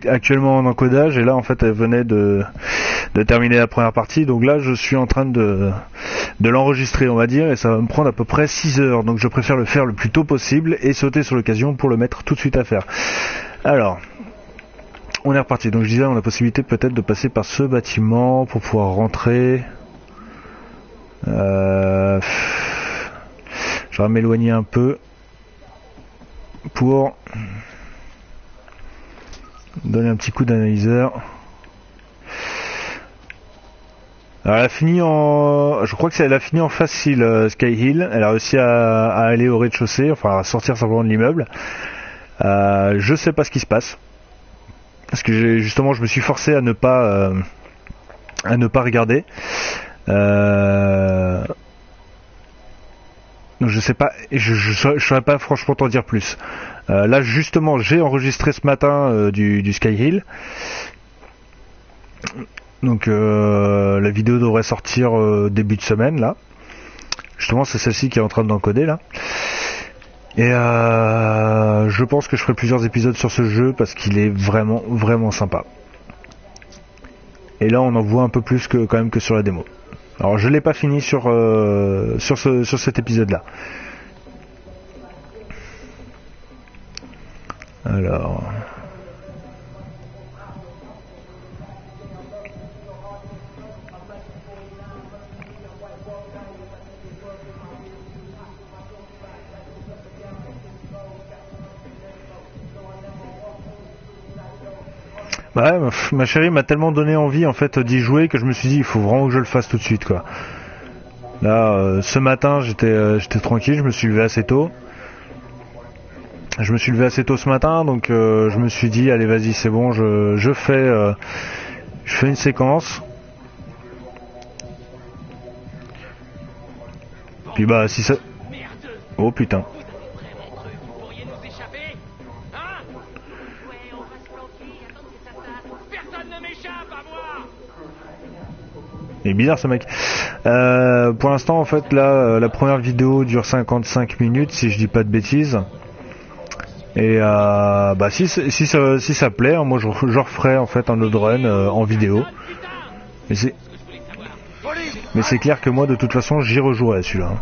actuellement en encodage, et là en fait elle venait de terminer la première partie, donc là je suis en train de l'enregistrer on va dire, et ça va me prendre à peu près 6 heures, donc je préfère le faire le plus tôt possible et sauter sur l'occasion pour le mettre tout de suite à faire. Alors, on est reparti, donc je disais on a la possibilité peut-être de passer par ce bâtiment pour pouvoir rentrer. Je vais m'éloigner un peu pour donner un petit coup d'analyseur. Alors elle a fini je crois que elle a fini en facile, Sky Hill. Elle a réussi à aller au rez-de-chaussée, enfin à sortir simplement de l'immeuble. Je sais pas ce qui se passe, parce que justement je me suis forcé à ne pas regarder. Donc je sais pas, je saurais pas franchement t'en dire plus. Là justement j'ai enregistré ce matin du Sky Hill. Donc la vidéo devrait sortir début de semaine là. Justement c'est celle-ci qui est en train d'encoder là. Et je pense que je ferai plusieurs épisodes sur ce jeu parce qu'il est vraiment vraiment sympa. Et là on en voit un peu plus quand même que sur la démo. Alors je l'ai pas fini sur cet épisode là. Alors ouais, ma chérie m'a tellement donné envie en fait d'y jouer que je me suis dit il faut vraiment que je le fasse tout de suite quoi. Là ce matin j'étais tranquille, je me suis levé assez tôt. Ce matin, donc je me suis dit allez vas-y c'est bon, je fais une séquence. Puis bah si ça... Oh putain. Il est bizarre ce mec. Pour l'instant en fait là la première vidéo dure 55 minutes si je dis pas de bêtises. Et bah si ça plaît, hein, moi je referai en fait un autre run en vidéo. Mais c'est clair que moi de toute façon j'y rejouerai celui-là.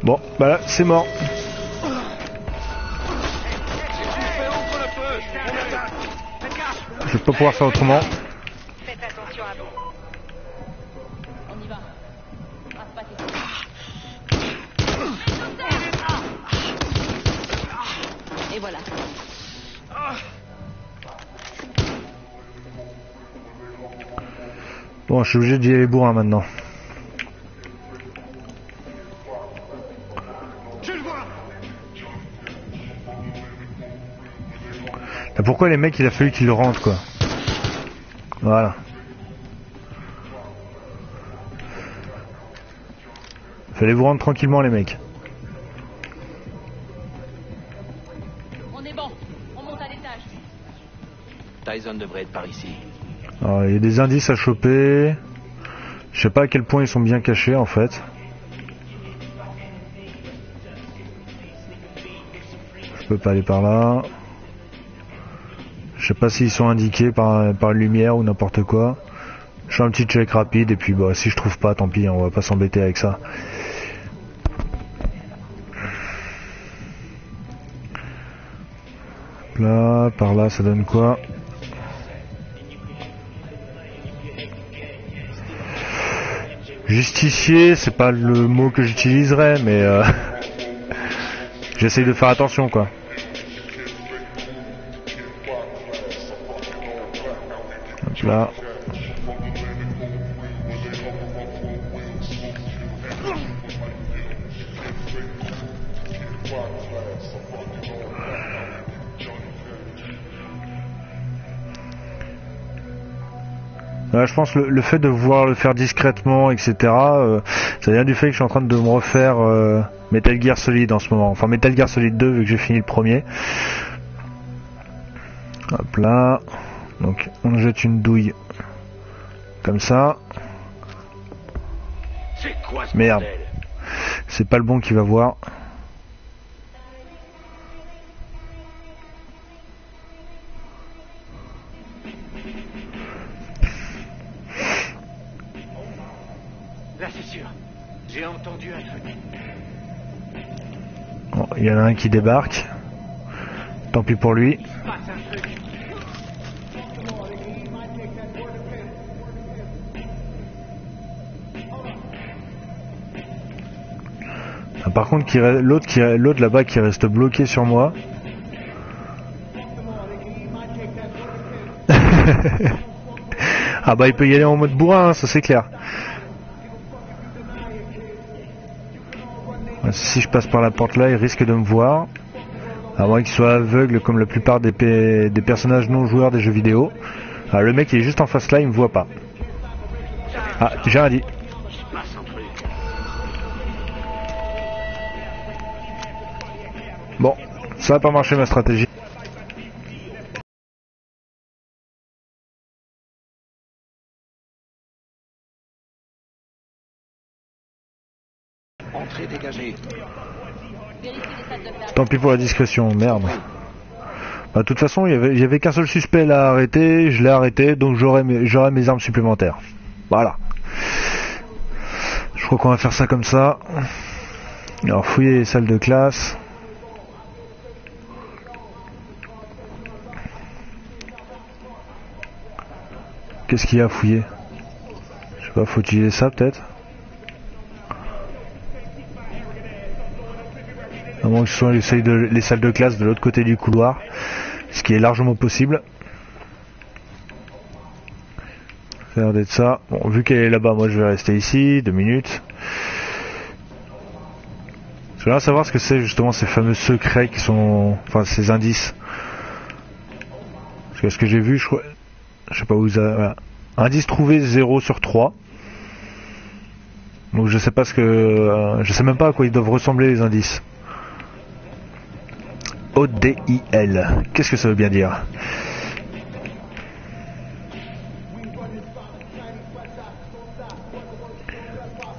Bon bah là c'est mort. Je vais pas pouvoir faire autrement. Faites attention à vous. On y va. Rate pas tes coups. Et voilà. Bon, je suis obligé d'y aller bourrin maintenant. Là, pourquoi les mecs il a fallu qu'ils le rentrent quoi. Voilà. Fallait vous rendre tranquillement les mecs. On est bon. On monte à l'étage. Tyson devrait être par ici. Alors, il y a des indices à choper. Je sais pas à quel point ils sont bien cachés en fait. Je peux pas aller par là. Je sais pas s'ils sont indiqués par lumière ou n'importe quoi. Je fais un petit check rapide et puis bah si je trouve pas tant pis, on va pas s'embêter avec ça. Là, par là ça donne quoi? Justicier, c'est pas le mot que j'utiliserais mais j'essaye de faire attention quoi. Hop là. Là, je pense que le fait de vouloir le faire discrètement, etc., ça vient du fait que je suis en train de me refaire Metal Gear Solid en ce moment. Enfin, Metal Gear Solid 2, vu que j'ai fini le premier. Hop là. Donc, on jette une douille. Comme ça. C'est quoi ce Merde. bordel ? C'est pas le bon qui va voir. Là, c'est sûr. J'ai entendu un truc. Bon, il y en a un qui débarque. Tant pis pour lui. Il se passe un truc. Ah, par contre, l'autre là-bas qui reste bloqué sur moi. Ah bah il peut y aller en mode bourrin, hein, ça c'est clair. Si je passe par la porte là, il risque de me voir. À moins qu'il soit aveugle comme la plupart des personnages non joueurs des jeux vidéo. Ah, le mec il est juste en face là, il me voit pas. Ah, j'ai rien dit. Bon, ça va pas marcher ma stratégie. Entrée dégagée. Tant pis pour la discrétion, merde. Bah, de toute façon, il y avait qu'un seul suspect là à arrêter, je l'ai arrêté, donc j'aurai mes armes supplémentaires. Voilà. Je crois qu'on va faire ça comme ça. Alors, fouiller les salles de classe. Qu'est-ce qu'il y a à fouiller? Je sais pas, faut utiliser ça peut-être? À moins que ce soit les salles de classe de l'autre côté du couloir, ce qui est largement possible. Ça a l'air d'être ça. Bon, vu qu'elle est là-bas, moi je vais rester ici, 2 minutes. Je voudrais savoir ce que c'est justement ces fameux secrets qui sont... Enfin, ces indices. Parce que ce que j'ai vu, je sais pas où ça... Voilà. Indice trouvé 0 sur 3. Donc je sais pas ce que... je sais même pas à quoi ils doivent ressembler les indices. ODIL. Qu'est-ce que ça veut bien dire?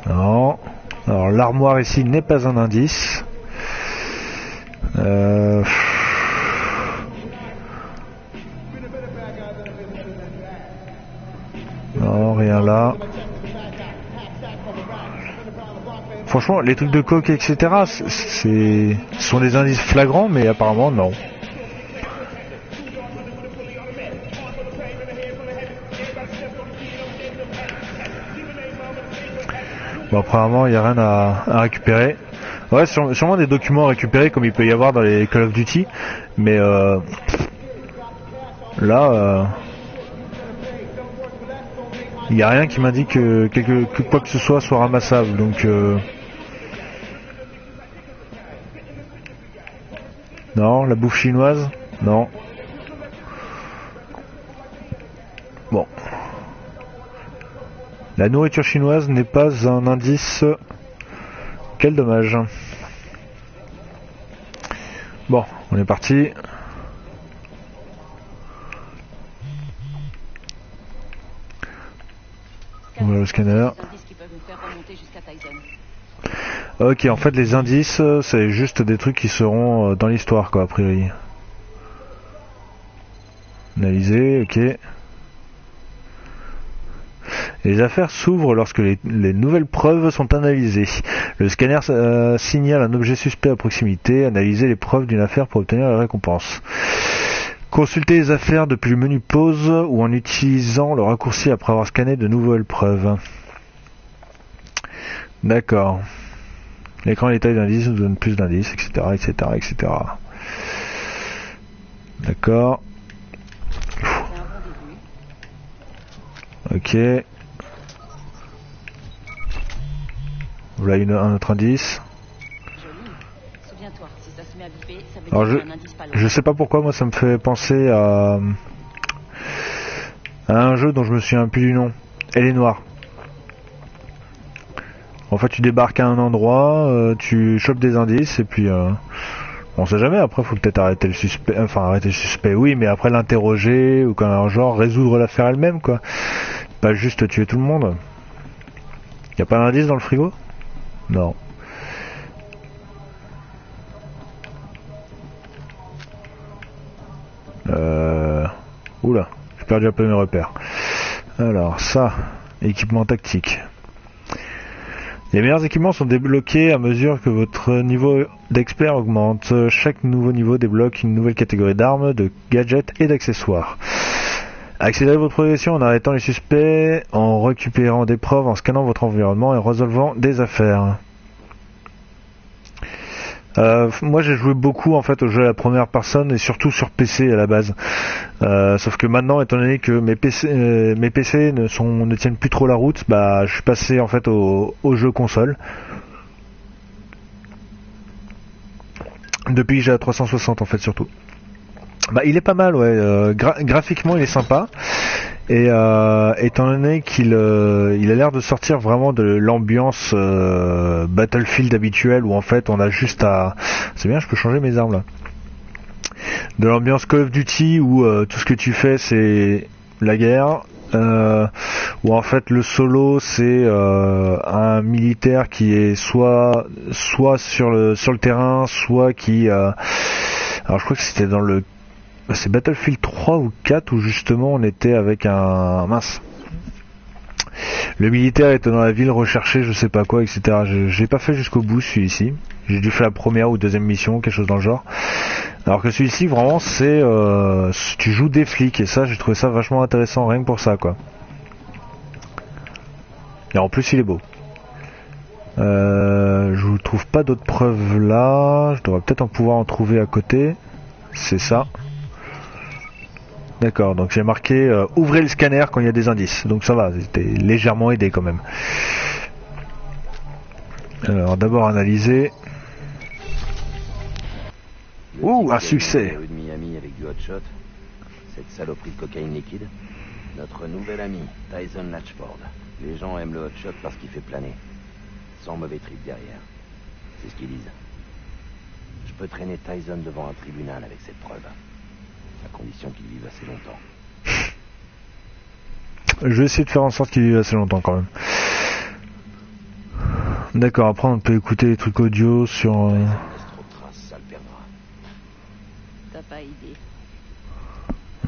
Non. Alors l'armoire ici n'est pas un indice. Non, rien là. Franchement, les trucs de coke, etc., ce sont des indices flagrants, mais apparemment, non. Bon, apparemment, il n'y a rien à récupérer. Ouais, sûrement des documents à récupérer, comme il peut y avoir dans les Call of Duty, mais là, il n'y a rien qui m'indique que quoi que ce soit ramassable, donc... Non, la bouffe chinoise? Non. Bon. La nourriture chinoise n'est pas un indice. Quel dommage. Bon, on est parti. Voilà le scanner. Ok, en fait les indices, c'est juste des trucs qui seront dans l'histoire, quoi, a priori. Analyser, ok. Les affaires s'ouvrent lorsque les nouvelles preuves sont analysées. Le scanner signale un objet suspect à proximité. Analyser les preuves d'une affaire pour obtenir la récompense. Consulter les affaires depuis le menu pause ou en utilisant le raccourci après avoir scanné de nouvelles preuves. D'accord. L'écran détail d'indices nous donne plus d'indices, etc., etc., etc. D'accord. Ok. Voilà un autre indice. Alors je sais pas pourquoi, moi ça me fait penser à un jeu dont je me souviens plus du nom. Elle est noire. En fait, tu débarques à un endroit, tu chopes des indices et puis on sait jamais. Après, faut peut-être arrêter le suspect. Enfin, arrêter le suspect, oui, mais après l'interroger ou quand un genre résoudre l'affaire elle-même, quoi. Pas juste tuer tout le monde. Y a pas d'indice dans le frigo? Non. Oula, j'ai perdu un peu mes repères. Alors ça, équipement tactique. Les meilleurs équipements sont débloqués à mesure que votre niveau d'expert augmente. Chaque nouveau niveau débloque une nouvelle catégorie d'armes, de gadgets et d'accessoires. Accélérez votre progression en arrêtant les suspects, en récupérant des preuves, en scannant votre environnement et en résolvant des affaires. Moi j'ai joué beaucoup en fait au jeu à la première personne et surtout sur PC à la base. Sauf que maintenant, étant donné que mes PC ne tiennent plus trop la route, bah je suis passé en fait au jeu console. Depuis que j'ai la 360 en fait surtout. Bah il est pas mal ouais. Graphiquement il est sympa. Et étant donné qu'il il a l'air de sortir vraiment de l'ambiance Battlefield habituelle où en fait on a juste à... C'est bien, je peux changer mes armes là. De l'ambiance Call of Duty où tout ce que tu fais c'est la guerre, où en fait le solo c'est un militaire qui est soit sur le terrain, soit qui... Alors je crois que c'était dans le... C'est Battlefield 3 ou 4 où justement on était avec un... Mince. Le militaire était dans la ville recherché, je sais pas quoi, etc. J'ai pas fait jusqu'au bout celui-ci. J'ai dû faire la première ou deuxième mission, quelque chose dans le genre. Alors que celui-ci vraiment c'est... tu joues des flics et ça j'ai trouvé ça vachement intéressant rien que pour ça quoi. Et en plus il est beau. Je vous trouve pas d'autres preuves là. Je devrais peut-être en pouvoir en trouver à côté. C'est ça. D'accord, donc j'ai marqué ouvrez le scanner quand il y a des indices. Donc ça va, c'était légèrement aidé quand même. Alors d'abord analyser. Ouh, un succès. Rue de Miami avec du hot shot. Cette saloperie de cocaïne liquide. Notre nouvel ami, Tyson Latchford. Les gens aiment le hot shot parce qu'il fait planer. Sans mauvais trip derrière. C'est ce qu'ils disent. Je peux traîner Tyson devant un tribunal avec cette preuve. À condition qu'il vive assez longtemps. Je vais essayer de faire en sorte qu'il vive assez longtemps quand même. D'accord, après on peut écouter les trucs audio sur... Ça le perdra. T'as pas idée.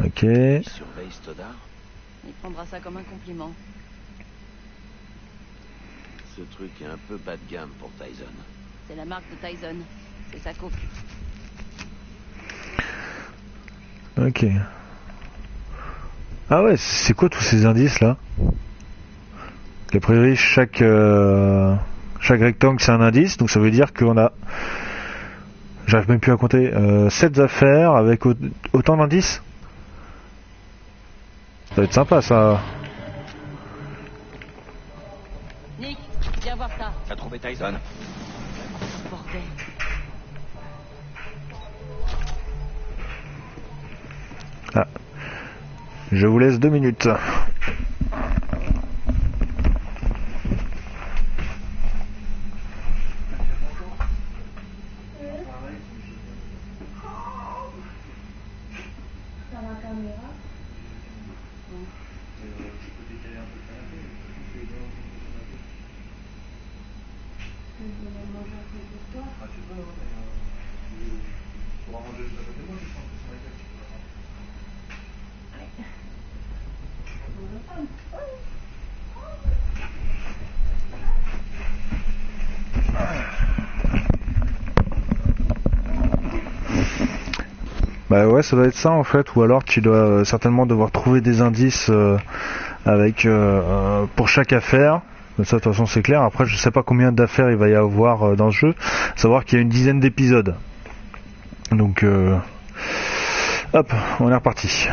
Ok. Il surveille Stoddard. Il prendra ça comme un compliment. Ce truc est un peu bas de gamme pour Tyson. C'est la marque de Tyson. C'est sa coke. Ok. Ah ouais, c'est quoi tous ces indices là? A priori chaque rectangle c'est un indice, donc ça veut dire qu'on a... J'arrive même plus à compter. 7 affaires avec autant d'indices? Ça va être sympa ça. Nick, viens voir ça. T'as trouvé Tyson? Bordel. Ah. Je vous laisse 2 minutes. Bah ouais, ça doit être ça en fait, ou alors tu dois certainement devoir trouver des indices avec pour chaque affaire. Ça de toute façon c'est clair. Après je sais pas combien d'affaires il va y avoir dans ce jeu. Savoir qu'il y a une dizaine d'épisodes. Donc hop, on est reparti.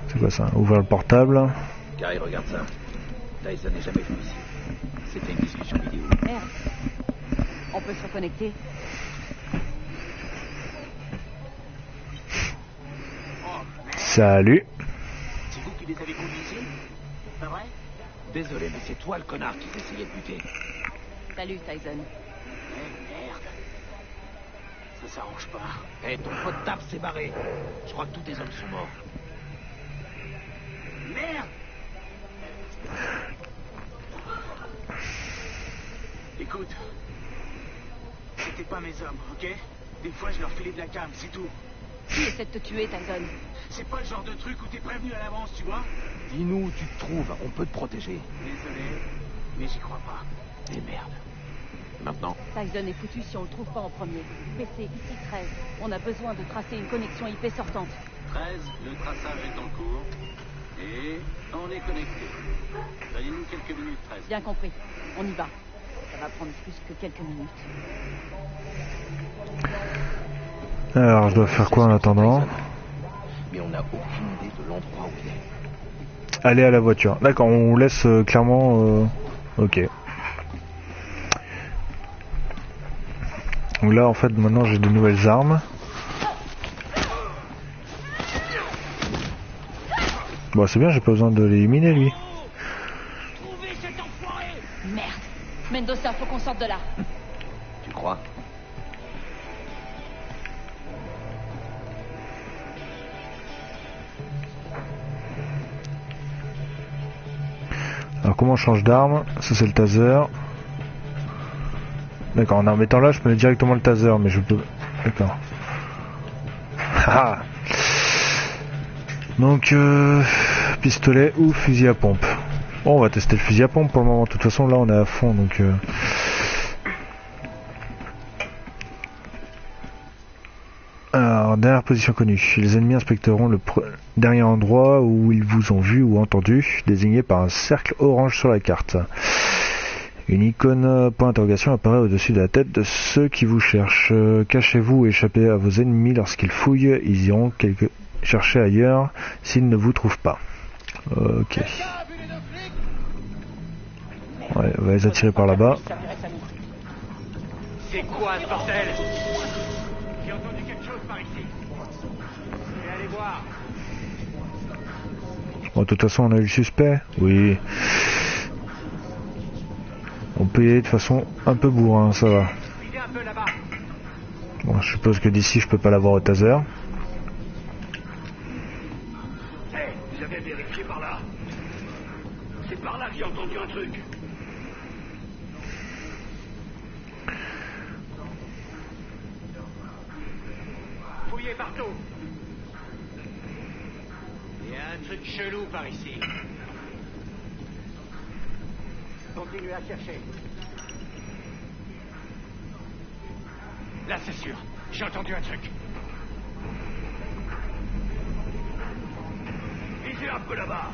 C'est quoi ça? Ouvrir le portable. Gary, regarde ça. Tyson n'est jamais venu ici. C'était une discussion vidéo. Merde. On peut se reconnecter? Salut. C'est vous qui les avez conduits ici? Pas vrai? Désolé, mais c'est toi le connard qui t'essayait de buter. Salut, Tyson. Merde. Ça s'arrange pas. Hé, ton pote tape s'est barré. Je crois que tous tes hommes sont morts. Merde! Écoute, c'était C'était pas mes hommes, ok? Des fois, je leur filais de la cam, c'est tout. Qui essaie de te tuer, Tyson? C'est pas le genre de truc où t'es prévenu à l'avance, tu vois? Dis-nous où tu te trouves, on peut te protéger. Désolé, mais j'y crois pas. Et merde. Maintenant, Tyson est foutu si on le trouve pas en premier. PC, ici 13. On a besoin de tracer une connexion IP sortante. 13, le traçage est en cours. Et on est connecté. Donnez-nous quelques minutes, 13. Bien compris. On y va. Ça va prendre plus que quelques minutes. Alors, je dois faire quoi en attendant? mais on n'a aucune idée de l'endroit où il est. Aller à la voiture. D'accord, on laisse clairement... Ok. Donc là, en fait, maintenant, j'ai de nouvelles armes. Bon, c'est bien, j'ai pas besoin de l'éliminer, lui. Merde. Mendoza, faut qu'on sorte de là. Tu crois? Alors, comment on change d'arme? Ça, c'est le taser. D'accord, en remettant là, je peux mettre directement le taser, mais je peux... D'accord. Donc, pistolet ou fusil à pompe. Bon, on va tester le fusil à pompe pour le moment. De toute façon, là, on est à fond, donc... Alors, dernière position connue. Les ennemis inspecteront le dernier endroit où ils vous ont vu ou entendu, désigné par un cercle orange sur la carte. Une icône point d'interrogation apparaît au-dessus de la tête de ceux qui vous cherchent. Cachez-vous ou échappez à vos ennemis lorsqu'ils fouillent. Ils iront chercher ailleurs s'ils ne vous trouvent pas. Ok. Ouais, on va les attirer par là-bas. C'est quoi ce bordel? J'ai entendu quelque chose par ici. Je vais aller voir. Bon, de toute façon, on a eu le suspect. Oui. On peut y aller de façon un peu bourrin, ça va. Bon, je suppose que d'ici, je peux pas l'avoir au taser. Hey, j'avais vérifié par là. C'est par là que j'ai entendu un truc. Fouillez partout. Il y a un truc chelou par ici. Continuez à chercher. Là, c'est sûr. J'ai entendu un truc. Visez un peu là-bas.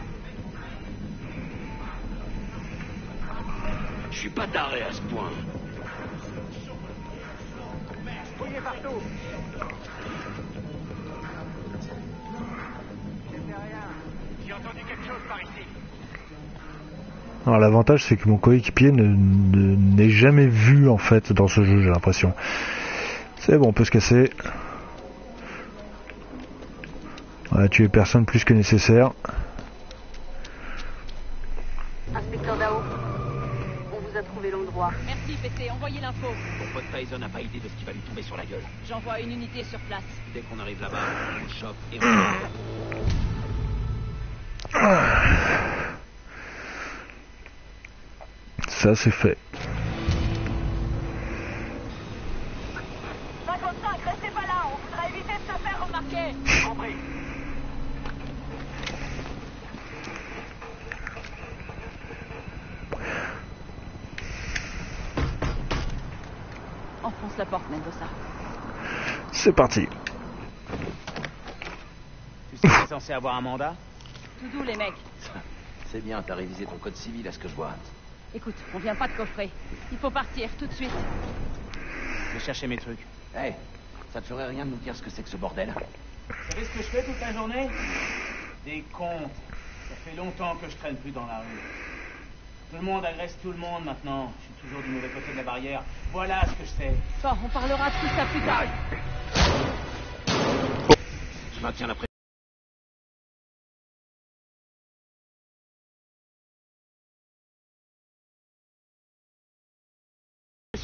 Je suis pas taré à ce point. Fouillez partout. J'ai entendu quelque chose par ici. Alors l'avantage c'est que mon coéquipier n'est jamais vu en fait dans ce jeu, j'ai l'impression. C'est bon, on peut se casser. On a tué personne plus que nécessaire. Inspecteur Dao, on vous a trouvé l'endroit. Merci, PC, envoyez l'info. Ton pote Tyson n'a pas idée de ce qui va lui tomber sur la gueule. J'envoie une unité sur place. Dès qu'on arrive là-bas, on le chope et on... Ça c'est fait. 55, restez pas là, on voudra éviter de se faire remarquer. Compris. Enfonce la porte, Mendoza. C'est parti. Tu sais que t'es censé avoir un mandat? Tout doux, les mecs. C'est bien, t'as révisé ton code civil à ce que je vois. Écoute, on vient pas de coffrer. Il faut partir, tout de suite. Je vais chercher mes trucs. Hey, ça te ferait rien de nous dire ce que c'est que ce bordel? Vous savez ce que je fais toute la journée? Des comptes. Ça fait longtemps que je traîne plus dans la rue. Tout le monde agresse tout le monde maintenant. Je suis toujours du mauvais côté de la barrière. Voilà ce que je sais. Bon, on parlera de tout ça plus tard. Je maintiens la pression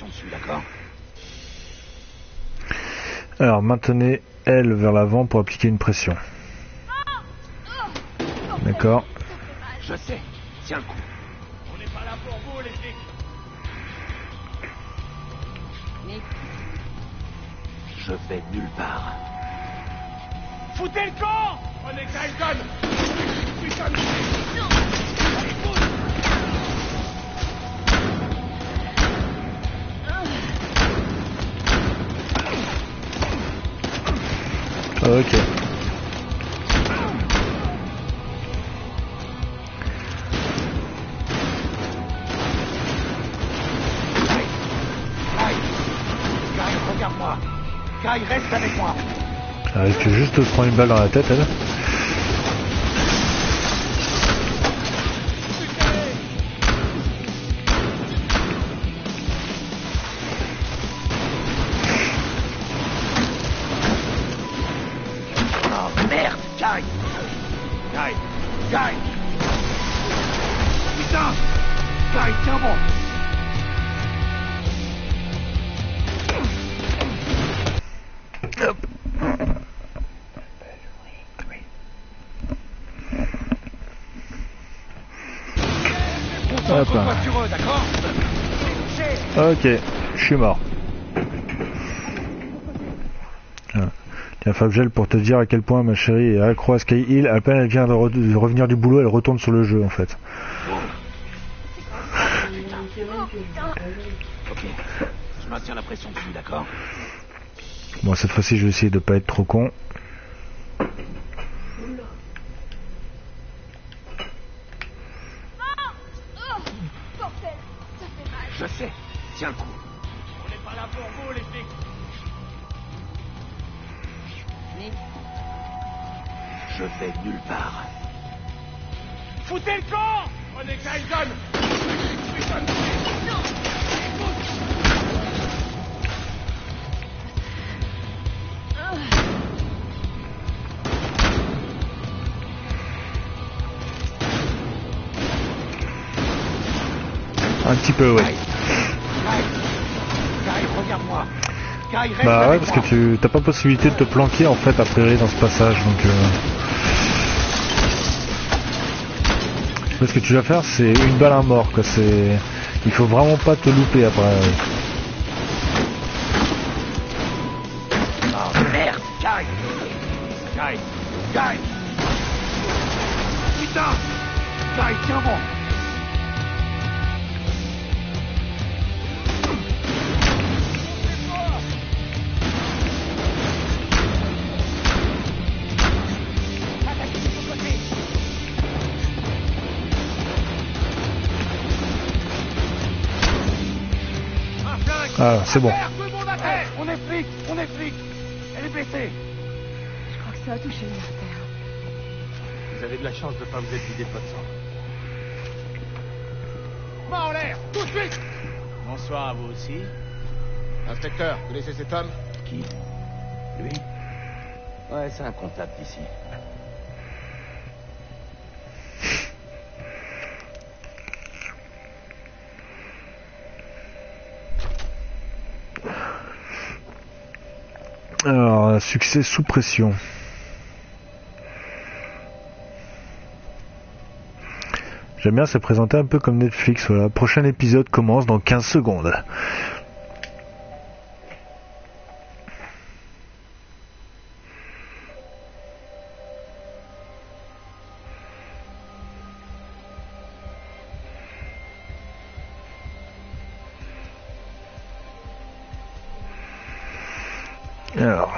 dessus, d'accord? Alors maintenez L vers l'avant pour appliquer une pression. D'accord. Je sais, tiens le coup. On n'est pas là pour vous, les flics. Nick, Je vais nulle part. Foutez le camp! Prenez Tyson! Putain de... Non! Allez, pousse! Ok. Guy, regarde-moi. Guy, reste avec moi. Elle risque juste de se prendre une balle dans la tête, elle. Oh merde, Guy. Guy. Putain. Guy, tiens bon. Hop là. Ok, je suis mort. Tiens, Fabgel, pour te dire à quel point ma chérie est accro à Sky Hill, à peine elle vient de revenir du boulot, elle retourne sur le jeu en fait. Ok, je maintiens la pression dessus, d'accord? Bon, cette fois-ci, je vais essayer de pas être trop con. Je sais, tiens le coup. On n'est pas là pour vous, les flics. Nick, Je vais nulle part. Foutez le camp! Prenez Tyson! Putain de... Non! Un petit peu, ouais. Guy, regarde-moi. Guy, reste Bah ouais, avec parce moi. que tu t'as pas possibilité de te planquer en fait a priori dans ce passage, donc ce que tu vas faire, c'est une balle à mort, quoi. C'est, il faut vraiment pas te louper après. Oh merde, Guy. Putain. Guy, tiens bon. Ah, c'est bon. Tout le monde à terre. On est flics. Elle est blessée. Je crois que ça a touché une artère. Vous avez de la chance de ne pas vous être vidé de votre sang. Main en l'air! Tout de suite! Bonsoir à vous aussi. Inspecteur, vous connaissez cet homme? Qui? Lui? Ouais, c'est un comptable d'ici. Alors, succès sous pression. J'aime bien, c'est présenté un peu comme Netflix. Voilà, prochain épisode commence dans 15 secondes. Alors,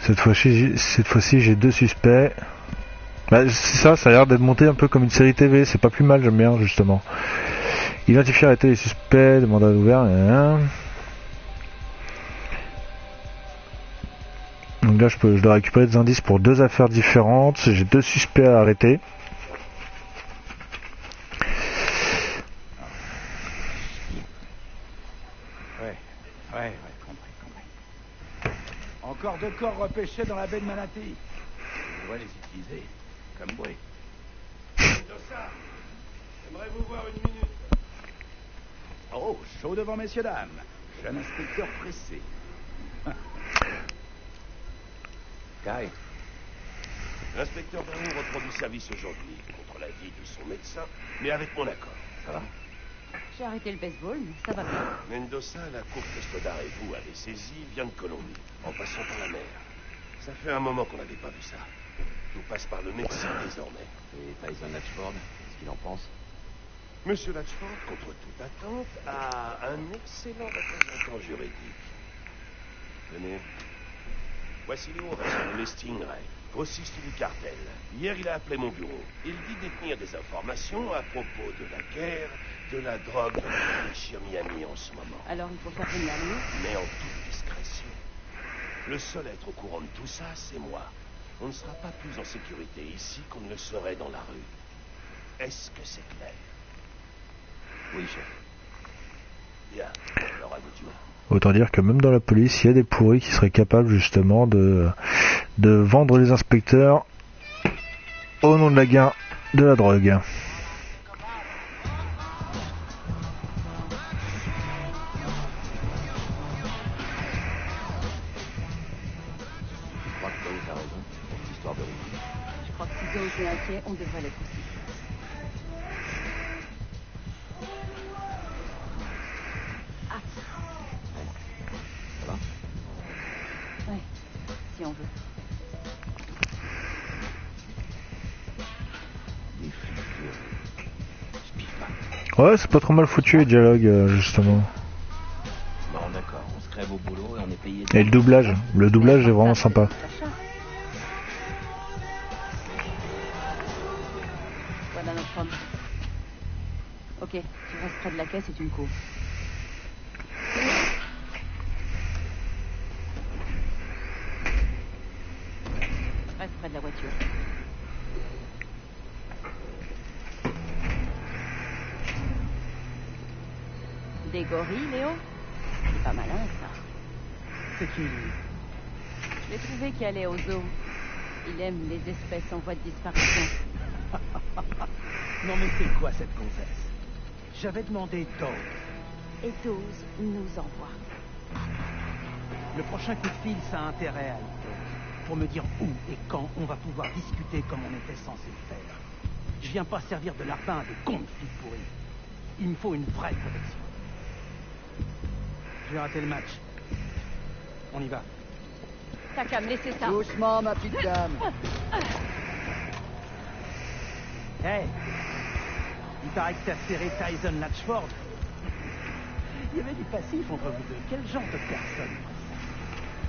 cette fois-ci, j'ai 2 suspects. Bah, c'est ça a l'air d'être monté un peu comme une série TV. C'est pas plus mal, j'aime bien justement. Identifier, arrêter les suspects, mandat ouvert. Donc là, je dois récupérer des indices pour 2 affaires différentes. J'ai 2 suspects à arrêter. Ouais, compris. Encore 2 corps repêchés dans la baie de Manatee. On va les utiliser comme bruit. Dossard, j'aimerais vous voir une minute. Oh, chaud devant messieurs dames. Jeune inspecteur pressé. Guy, L'inspecteur Daou reprend du service aujourd'hui, contre l'avis de son médecin, mais avec mon accord. ça va? J'ai arrêté le baseball, mais ça va bien. Mendoza, la courte que Stoddard et vous avez saisie, vient de Colombie, en passant par la mer. Ça fait un moment qu'on n'avait pas vu ça. Tout passe par le Mexique désormais. Et Tyson Latchford, qu'est-ce qu'il en pense? Monsieur Latchford, contre toute attente, a un excellent représentant juridique. Venez. Voici Léo Vincent Stingray, grossiste du cartel. Hier, il a appelé mon bureau. Il dit détenir des informations à propos de la guerre, de la drogue, de la riche à Miami en ce moment. Alors il faut faire venir Léo. Mais en toute discrétion. Le seul être au courant de tout ça, c'est moi. On ne sera pas plus en sécurité ici qu'on ne le serait dans la rue. Est-ce que c'est clair? Oui, chef. Bien, alors à vous de jouer. Autant dire que même dans la police, il y a des pourris qui seraient capables justement de vendre les inspecteurs au nom de la guerre de la drogue. Je crois que t'as raison, pour cette histoire de route. Je crois que si Dose est inquiet, on devrait l'être aussi. Ah. Ça va? Ouais, si on veut. Des flics, je piffe pas. Ouais, c'est pas trop mal foutu les dialogues justement. Bon, d'accord, on se crève au boulot et on est payé... Et le doublage est vraiment sympa. Voilà notre homme. Ok, tu restes près de la caisse et tu me cours. Reste près de la voiture. Des gorilles, Léo? C'est pas malin, ça. C'est qui, lui? Je l'ai trouvé qui allait au zoo. Il aime les espèces en voie de disparition. Non mais c'est quoi cette gonzesse? J'avais demandé Dose. Et Dose nous envoie. Le prochain coup de fil, ça a intérêt à être Dose. Pour me dire où et quand on va pouvoir discuter comme on était censé le faire. Je viens pas servir de lapin à des cons de flics pourris. Il me faut une vraie protection. Je vais rater le match. On y va. T'as qu'à me laisser ça. Doucement, ma petite dame. Hey, il paraît que t'as serré Tyson Latchford. Il y avait du passif entre vous deux. Quel genre de personne?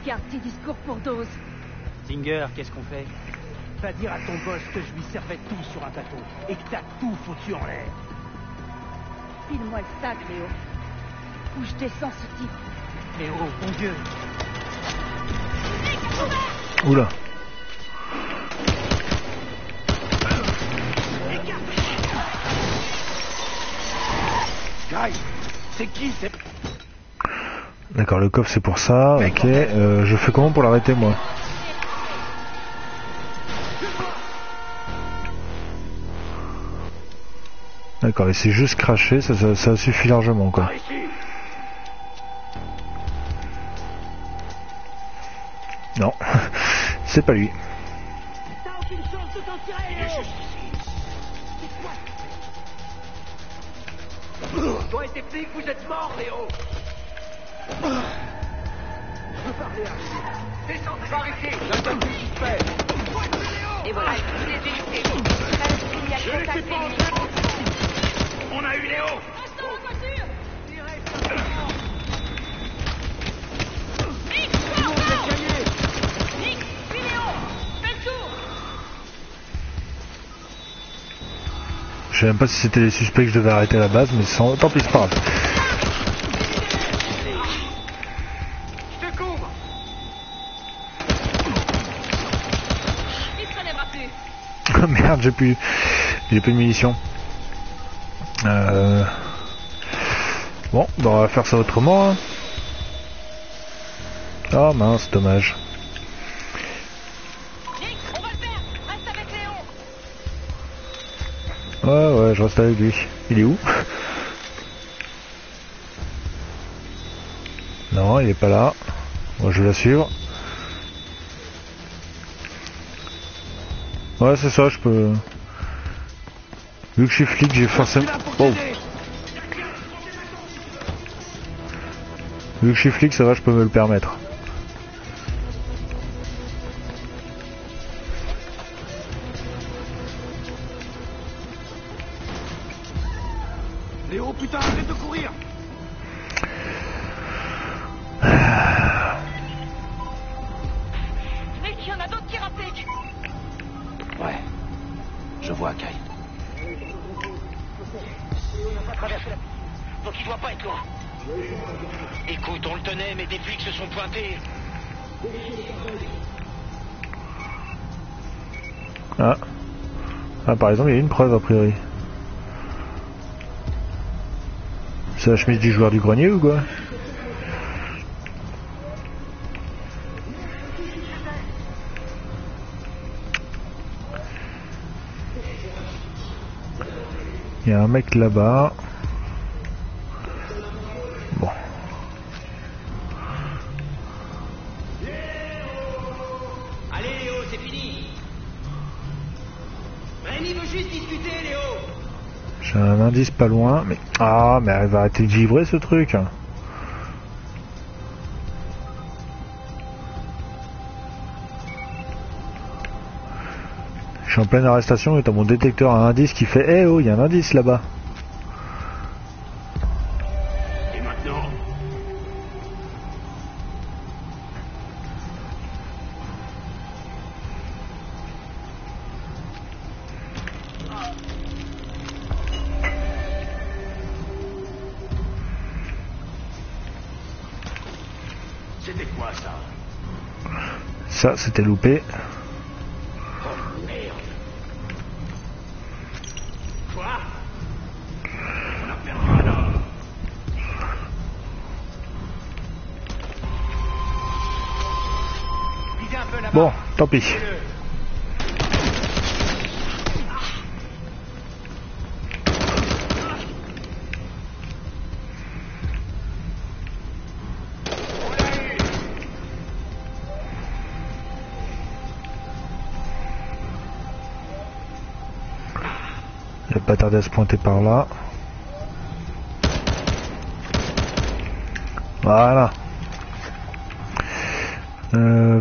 Garde tes discours pour Dose. Singer, qu'est-ce qu'on fait? Va dire à ton boss que je lui servais tout sur un plateau et que t'as tout foutu en l'air. File-moi le sac, Léo. Ou je descends ce type. Mais oh, mon Dieu! Oula. Guy, c'est qui? C'est... D'accord, le coffre c'est pour ça, ok. Je fais comment pour l'arrêter moi? D'accord, et c'est juste craché, ça suffit largement quoi. Non, c'est pas lui. T'as aucune chance de t'en tirer, Il est juste ici. Toi et tes flics, vous êtes morts, Léo! Je veux parler à lui. Descendez par ici! J'attends plus suspect! Et voilà, je les ai jetés. Je ne sais pas entrer! On a eu Léo! Reste dans la voiture! Nick, suis Léo! Fais le tour! Je sais même pas si c'était les suspects que je devais arrêter à la base, mais tant pis, c'est pas grave. Je te couvre! Il se relèvera plus. Oh merde, j'ai plus de munitions. Bon, bah on va faire ça autrement. Hein. Oh mince, dommage. Nick, on va le faire! Reste avec Léo! Ouais, je reste avec lui. Il est où? Non, il est pas là. Moi, je vais la suivre. Ouais, c'est ça, je peux... Vu que je suis flic, j'ai forcément... Oh. Vu que je suis flic, ça va, je peux me le permettre. Léo, putain, arrête de courir! Nick, il y en a d'autres qui rappliquent! Ouais, je vois Kai. On n'a pas traversé la piste, donc il doit pas être loin. Écoute, on le tenait, mais des flics se sont pointés. Ah. Ah, par exemple, il y a une preuve a priori. C'est la chemise du joueur du grenier ou quoi? Il y a un mec là-bas. Bon. Allez Léo, c'est fini. Rémi veut juste discuter, Léo. J'ai un indice pas loin, mais... Ah, mais elle va arrêter de givrer ce truc. Je suis en pleine arrestation et t'as mon détecteur à indice qui fait « Eh oh, il y a un indice là-bas !» Et maintenant? C'était quoi ça? Ça, c'était loupé. Oh merde. Quoi? On a perdu un homme. Visez un peu là-bas. Bon, tant pis. Il va pas tarder à se pointer par là. Voilà. Ah,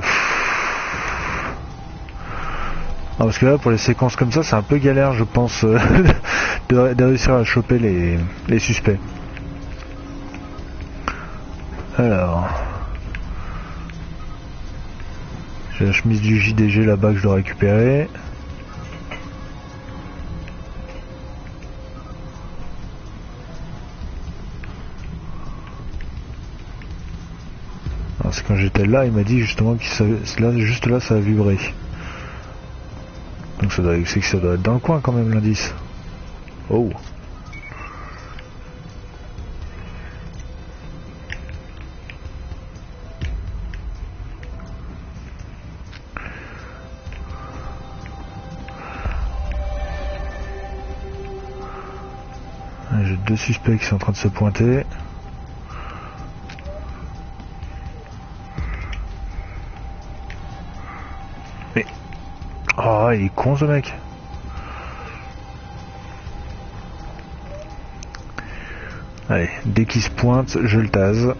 parce que là, pour les séquences comme ça, c'est un peu galère, je pense, de réussir à choper les suspects. Alors... J'ai la chemise du JDG là-bas que je dois récupérer. Parce que quand j'étais là, il m'a dit justement que juste là, ça a vibré. Donc c'est que ça doit être dans le coin quand même l'indice. Oh. J'ai deux suspects qui sont en train de se pointer. Mais... Oh, il est con ce mec. Allez, dès qu'il se pointe, je le tase.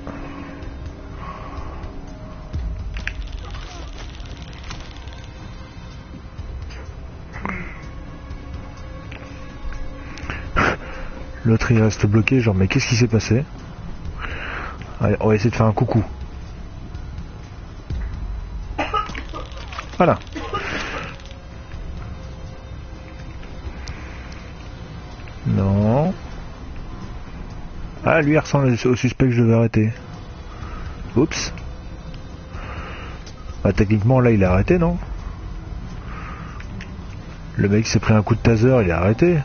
L'autre il reste bloqué, genre mais qu'est-ce qui s'est passé? Allez, on va essayer de faire un coucou. Voilà. Non. Ah, lui il ressemble au suspect que je devais arrêter. Oups. Bah techniquement là il est arrêté, non? Le mec s'est pris un coup de taser, il est arrêté.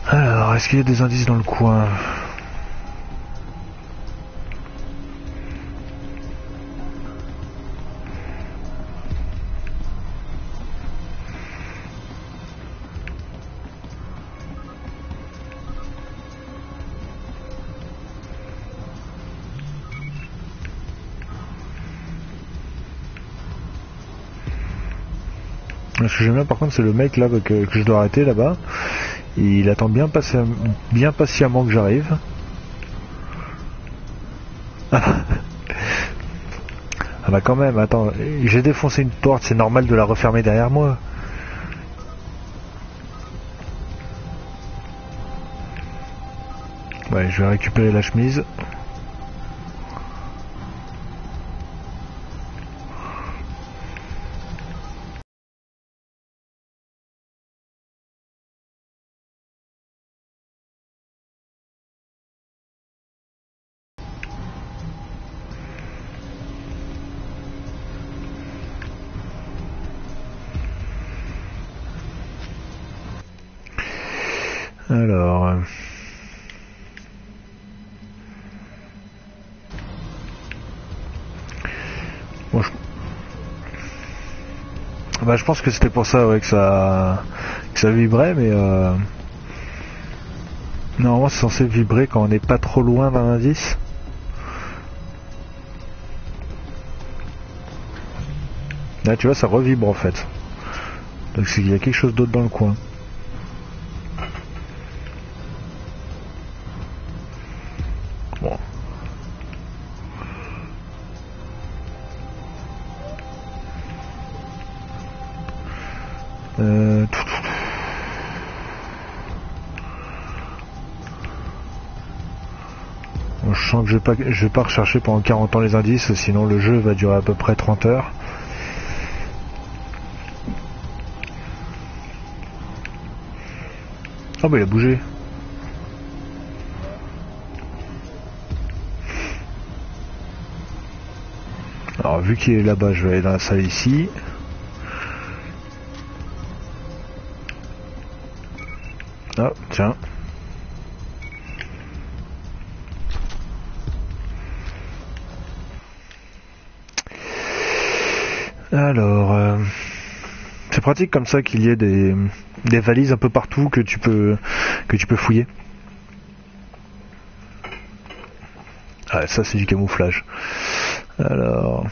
Alors, est-ce qu'il y a des indices dans le coin? Ce que j'aime bien par contre c'est le mec là que je dois arrêter là-bas. Il attend bien patiemment que j'arrive. Ah bah quand même, attends, j'ai défoncé une porte, c'est normal de la refermer derrière moi. Ouais, je vais récupérer la chemise. Alors... Bon, je pense que c'était pour ça, ouais, que ça vibrait, mais normalement c'est censé vibrer quand on n'est pas trop loin d'un indice. Là tu vois, ça revibre en fait. Donc c'est qu'il y a quelque chose d'autre dans le coin. Bon. Je sens que je vais pas rechercher pendant 40 ans les indices, sinon le jeu va durer à peu près 30 heures. Oh bah il a bougé. Alors vu qu'il est là-bas, je vais aller dans la salle ici. Oh tiens. Alors, c'est pratique comme ça qu'il y ait des valises un peu partout que tu peux fouiller. Ah, ça c'est du camouflage. Alors,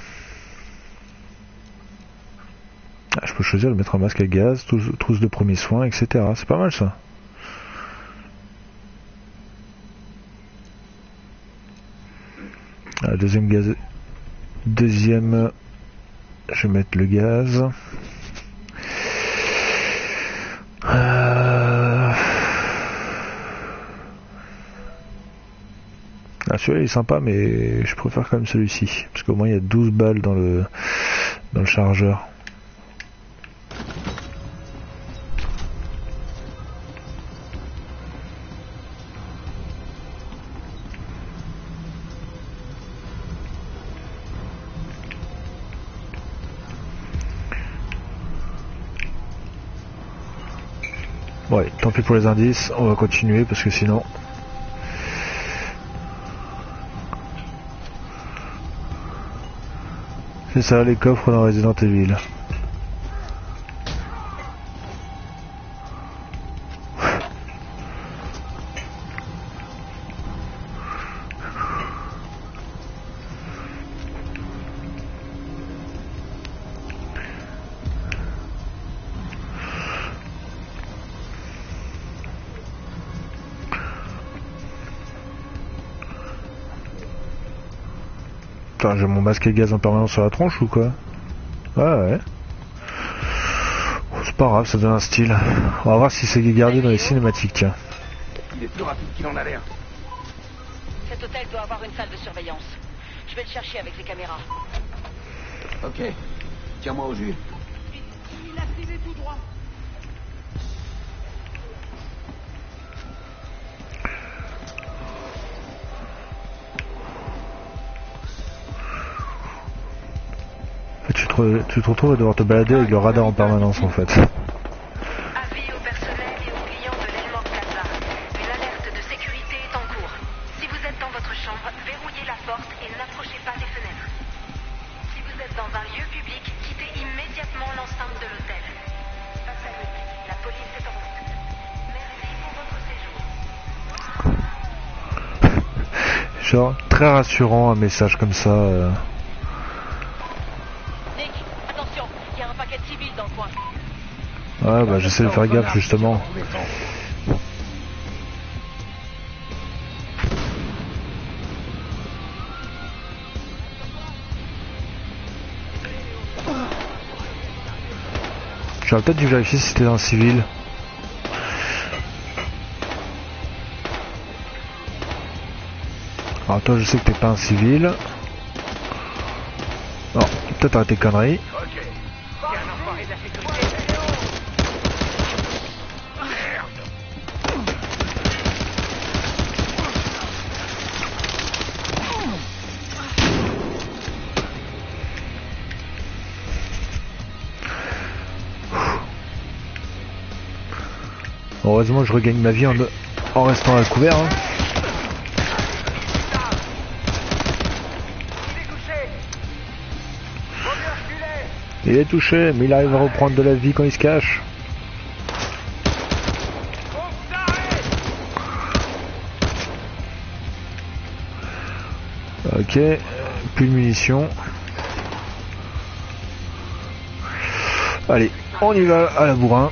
je peux choisir de mettre un masque à gaz, trousse de premiers soins, etc. C'est pas mal ça. Ah, deuxième, je vais mettre le gaz. Ah, celui-là il est sympa, mais je préfère quand même celui-ci, parce qu'au moins il y a 12 balles dans le chargeur. Ouais, tant pis pour les indices, on va continuer parce que sinon... C'est ça, les coffres dans Resident Evil. J'ai mon masque à gaz en permanence sur la tronche ou quoi? Ouais. C'est pas grave, ça donne un style. On va voir si c'est gardé dans les cinématiques, tiens. Il est plus rapide qu'il en a l'air. Cet hôtel doit avoir une salle de surveillance. Je vais le chercher avec les caméras. Ok. Tiens-moi au jus. Il a filé tout droit. Tu te retrouves à devoir te balader avec le radar en permanence en fait. Avis au personnel et aux clients de l'Elmore Plaza. Une alerte de sécurité est en cours. Si vous êtes dans votre chambre, verrouillez la porte et n'approchez pas des fenêtres. Si vous êtes dans un lieu public, quittez immédiatement l'enceinte de l'hôtel. La police est en route. Merci pour votre séjour. Genre, très rassurant un message comme ça. Ouais, bah j'essaie de faire gaffe justement. J'aurais peut-être dû vérifier si c'était un civil. Alors toi, je sais que t'es pas un civil. Non, peut-être arrêter tes conneries. Heureusement, je regagne ma vie en restant à couvert. Hein. Il est touché, mais il arrive à reprendre de la vie quand il se cache. Ok, plus de munitions. Allez, on y va à la bourrin.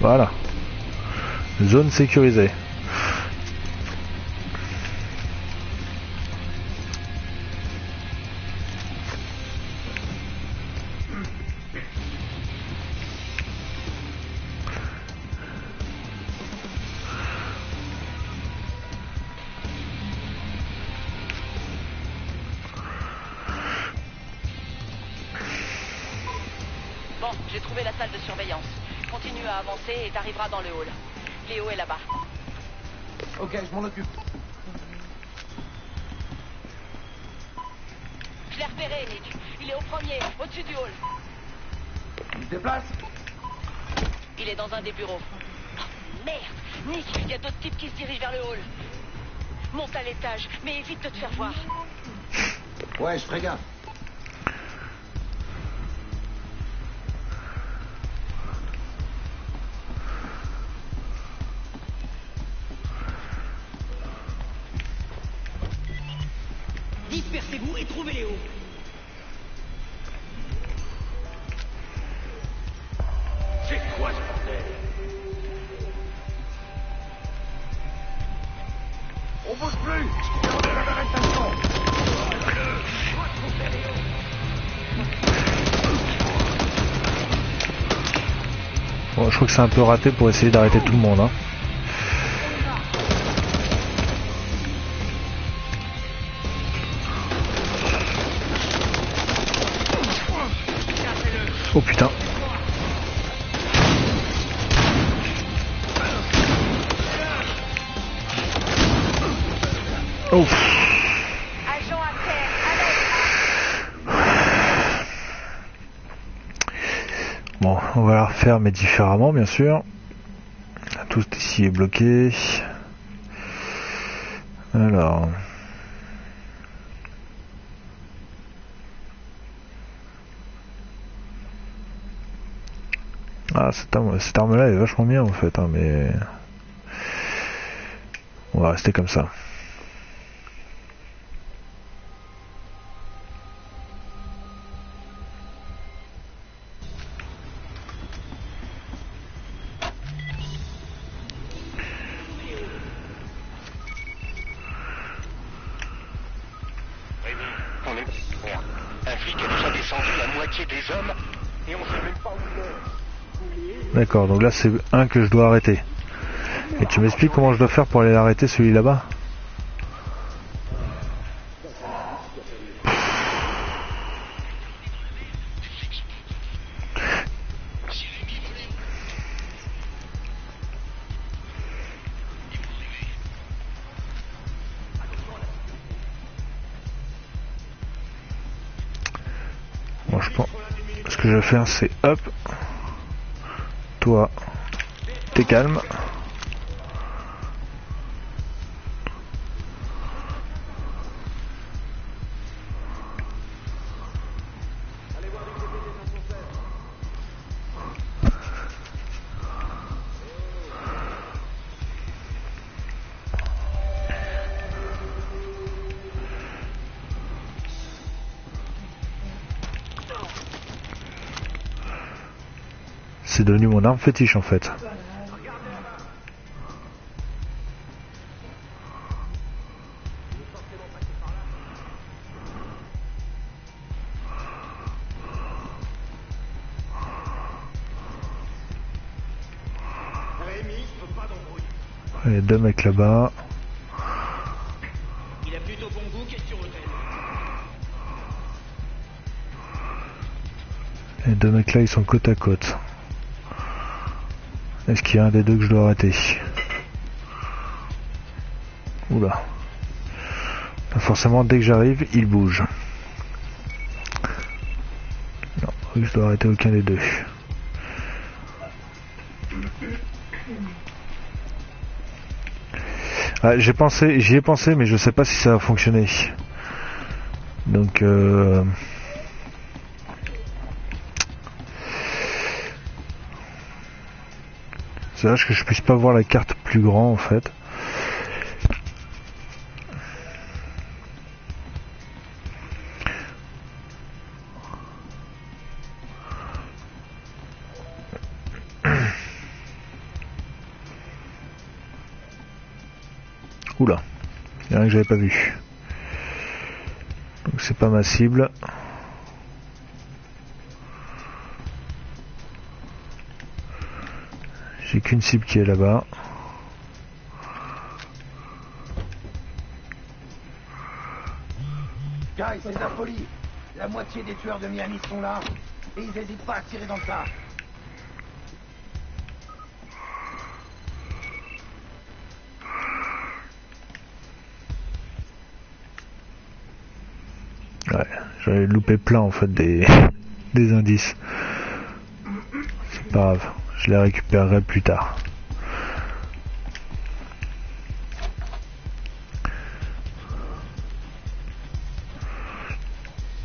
Voilà. Zone sécurisée. Bon, j'ai trouvé la salle de surveillance. Continue à avancer et t'arriveras dans le hall. Léo est là-bas. Ok, je m'en occupe. Je l'ai repéré, Nick. Il est au premier, au-dessus du hall. Il se déplace? Il est dans un des bureaux. Oh, merde! Nick, il y a d'autres types qui se dirigent vers le hall. Monte à l'étage, mais évite de te faire voir. Ouais, je ferai gaffe. Dispersez-vous et trouvez Léo. C'est quoi ce bordel? On bouge plus! On est à l'arrestation! Bon, je crois que c'est un peu raté pour essayer d'arrêter tout le monde. Hein. Oh putain. Oh. Agent à terre, Bon, on va la refaire mais différemment bien sûr. Tout ici est bloqué. Alors. Ah, cette arme-là est vachement bien en fait, hein, mais on va rester comme ça. On est... Merde. Un flic a déjà descendu la moitié des hommes et on sait même pas où il est. D'accord, donc là c'est un que je dois arrêter. Et tu m'expliques comment je dois faire pour aller arrêter celui là-bas? Bon, je pense. Ce que je vais faire, c'est hop. Toi, t'es calme. C'est devenu mon arme fétiche en fait. Il y a 2 mecs là-bas. Il a plutôt bon goût, question hôtel. Les 2 mecs là, ils sont côte à côte. Est-ce qu'il y a un des deux que je dois arrêter? Oula. Forcément, dès que j'arrive, il bouge. Non, je dois arrêter aucun des deux. Ah, j'y ai pensé, mais je sais pas si ça va fonctionner. Donc, c'est dommage que je puisse pas voir la carte plus grand en fait. Oula, il y a rien que j'avais pas vu. Donc c'est pas ma cible. J'ai qu'une cible qui est là-bas. Guys, c'est de la folie. La moitié des tueurs de Miami sont là. Et ils hésitent pas à tirer dans le tas. Ouais, j'avais loupé plein en fait des indices. C'est pas grave, je les récupérerai plus tard.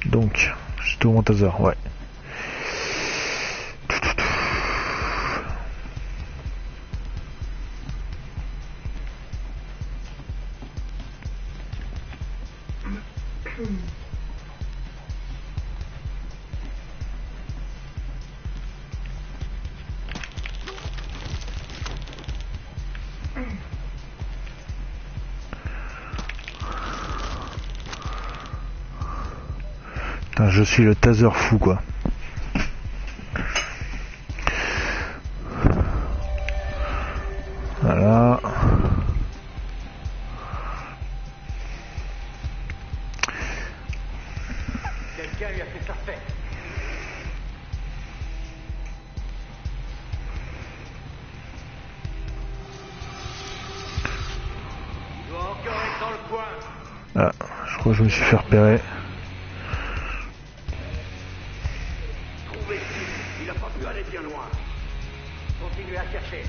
Donc, j'ai tout mon taser, ouais. Putain, je suis le taser fou quoi. Voilà. Quelqu'un lui a fait sa fête. Il doit encore être dans le coin. Ah, je crois que je me suis fait repérer. Trouvez-le. Il n'a pas pu aller bien loin. Continuez à chercher.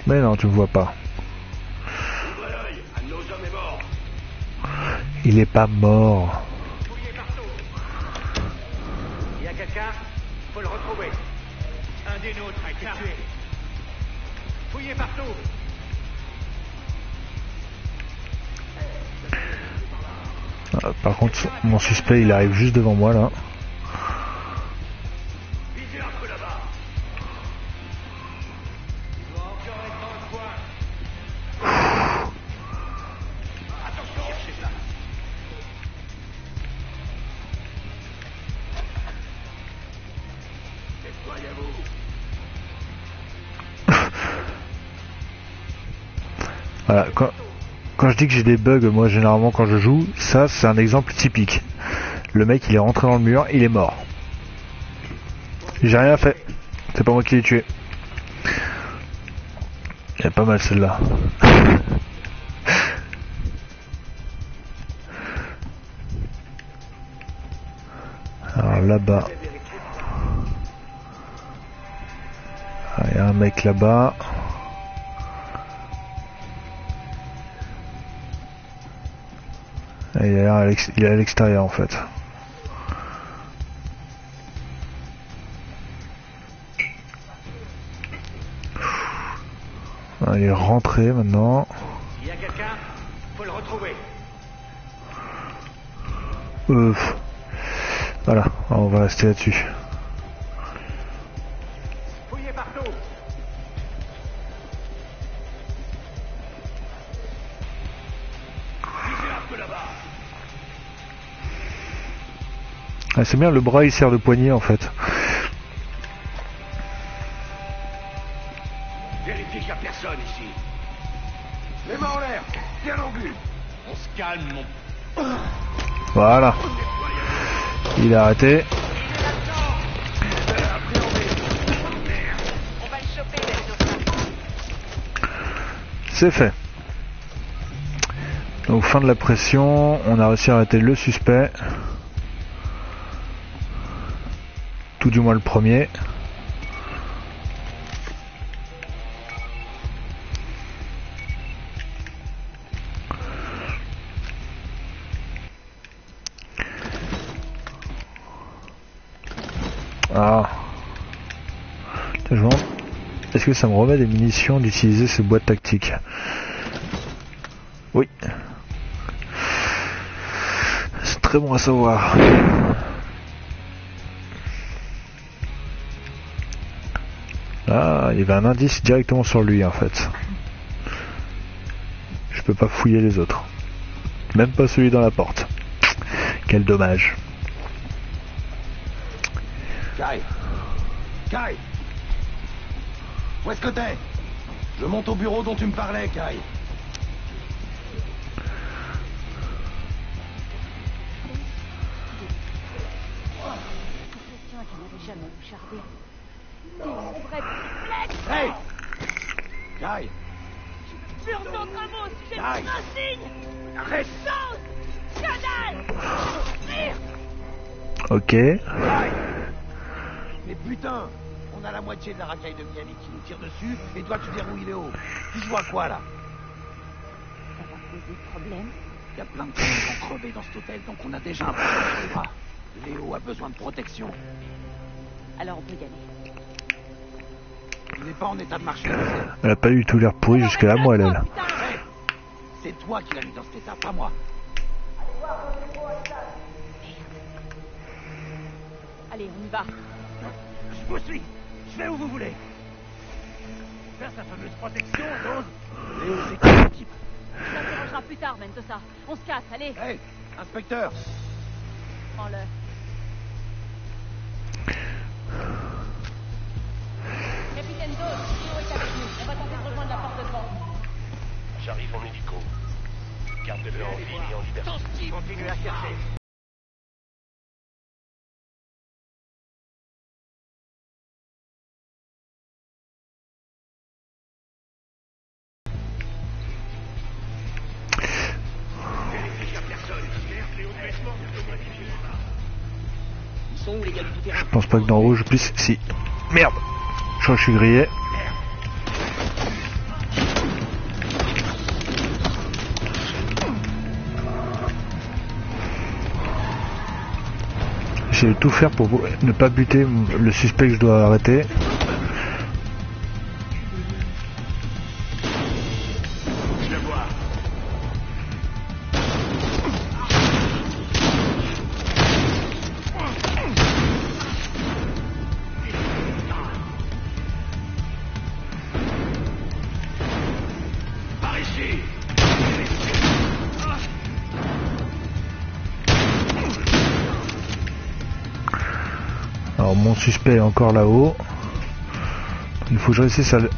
Mais non, tu me vois pas. Ouvrez l'œil. Un de nos hommes est mort. Il est pas mort. Fouillez partout. Il y a quelqu'un? Faut le retrouver. Un des nôtres a été tué. Fouillez partout. Ah, par contre, mon suspect il arrive juste devant moi là. Visez un peu là-bas. Il doit encore être dans le coin. Attention, cherchez ça. Déployez-vous. Voilà, quand je dis que j'ai des bugs, moi généralement quand je joue, ça c'est un exemple typique. Le mec il est rentré dans le mur, il est mort. J'ai rien fait. C'est pas moi qui l'ai tué. Il y a pas mal celle-là. Alors là-bas. Il y a un mec là-bas. Et il est à l'extérieur en fait. Il est rentré maintenant. Il y a quelqu'un? Faut le retrouver. Voilà, on va rester là-dessus. Ah, c'est bien, le bras il sert de poignet en fait. Vérifie qu'il n'y a personne ici. Les mains en l'air, bien en vue. On se calme, mon... Voilà. Il a arrêté. C'est fait. Donc fin de la pression, on a réussi à arrêter le suspect. Tout du moins le premier. Ah. Je me demande, est-ce que ça me remet des munitions d'utiliser ces boîtes tactiques? Oui. C'est très bon à savoir. Ah, il y avait un indice directement sur lui en fait. Je peux pas fouiller les autres. Même pas celui dans la porte. Quel dommage. Kai! Kai! Où est-ce que t'es? Je monte au bureau dont tu me parlais, Kai. Hey! Kai! Je suis en travaux, si j'ai Kai! un signe! Arrête! Canal! Ok. Kai! Mais putain! On a la moitié de la racaille de Miami qui nous tire dessus, et toi tu verrouilles Léo. Tu vois quoi là? Ça va poser problème? Il y a plein de gens qui vont crever dans cet hôtel, donc on a déjà un problème sur les bras. Léo a besoin de protection. Alors on peut y aller. Il n'est pas en état de marcher. Elle a pas du tout l'air pourrie jusqu'à la moelle, elle. Hey, c'est toi qui l'as mis dans cet état, pas moi. Allez, on y va. Je vous suis. Je vais où vous voulez. Faire sa fameuse protection, dose. Léo, c'est qui le type? On s'interrogera plus tard, Mendoza. On se casse, allez. Hey, inspecteur. Prends-le. Capitaine Dawes, Léo est avec nous. On va tenter de rejoindre la porte devant. J'arrive en hélico. Gardez-le en vie et en liberté. Continuez à chercher. Je pense pas que dans rouge je puisse... Si. Merde. Je crois que je suis grillé. J'essaie de tout faire pour ne pas buter le suspect que je dois arrêter. Alors mon suspect est encore là-haut. Il faut que je réussisse à le...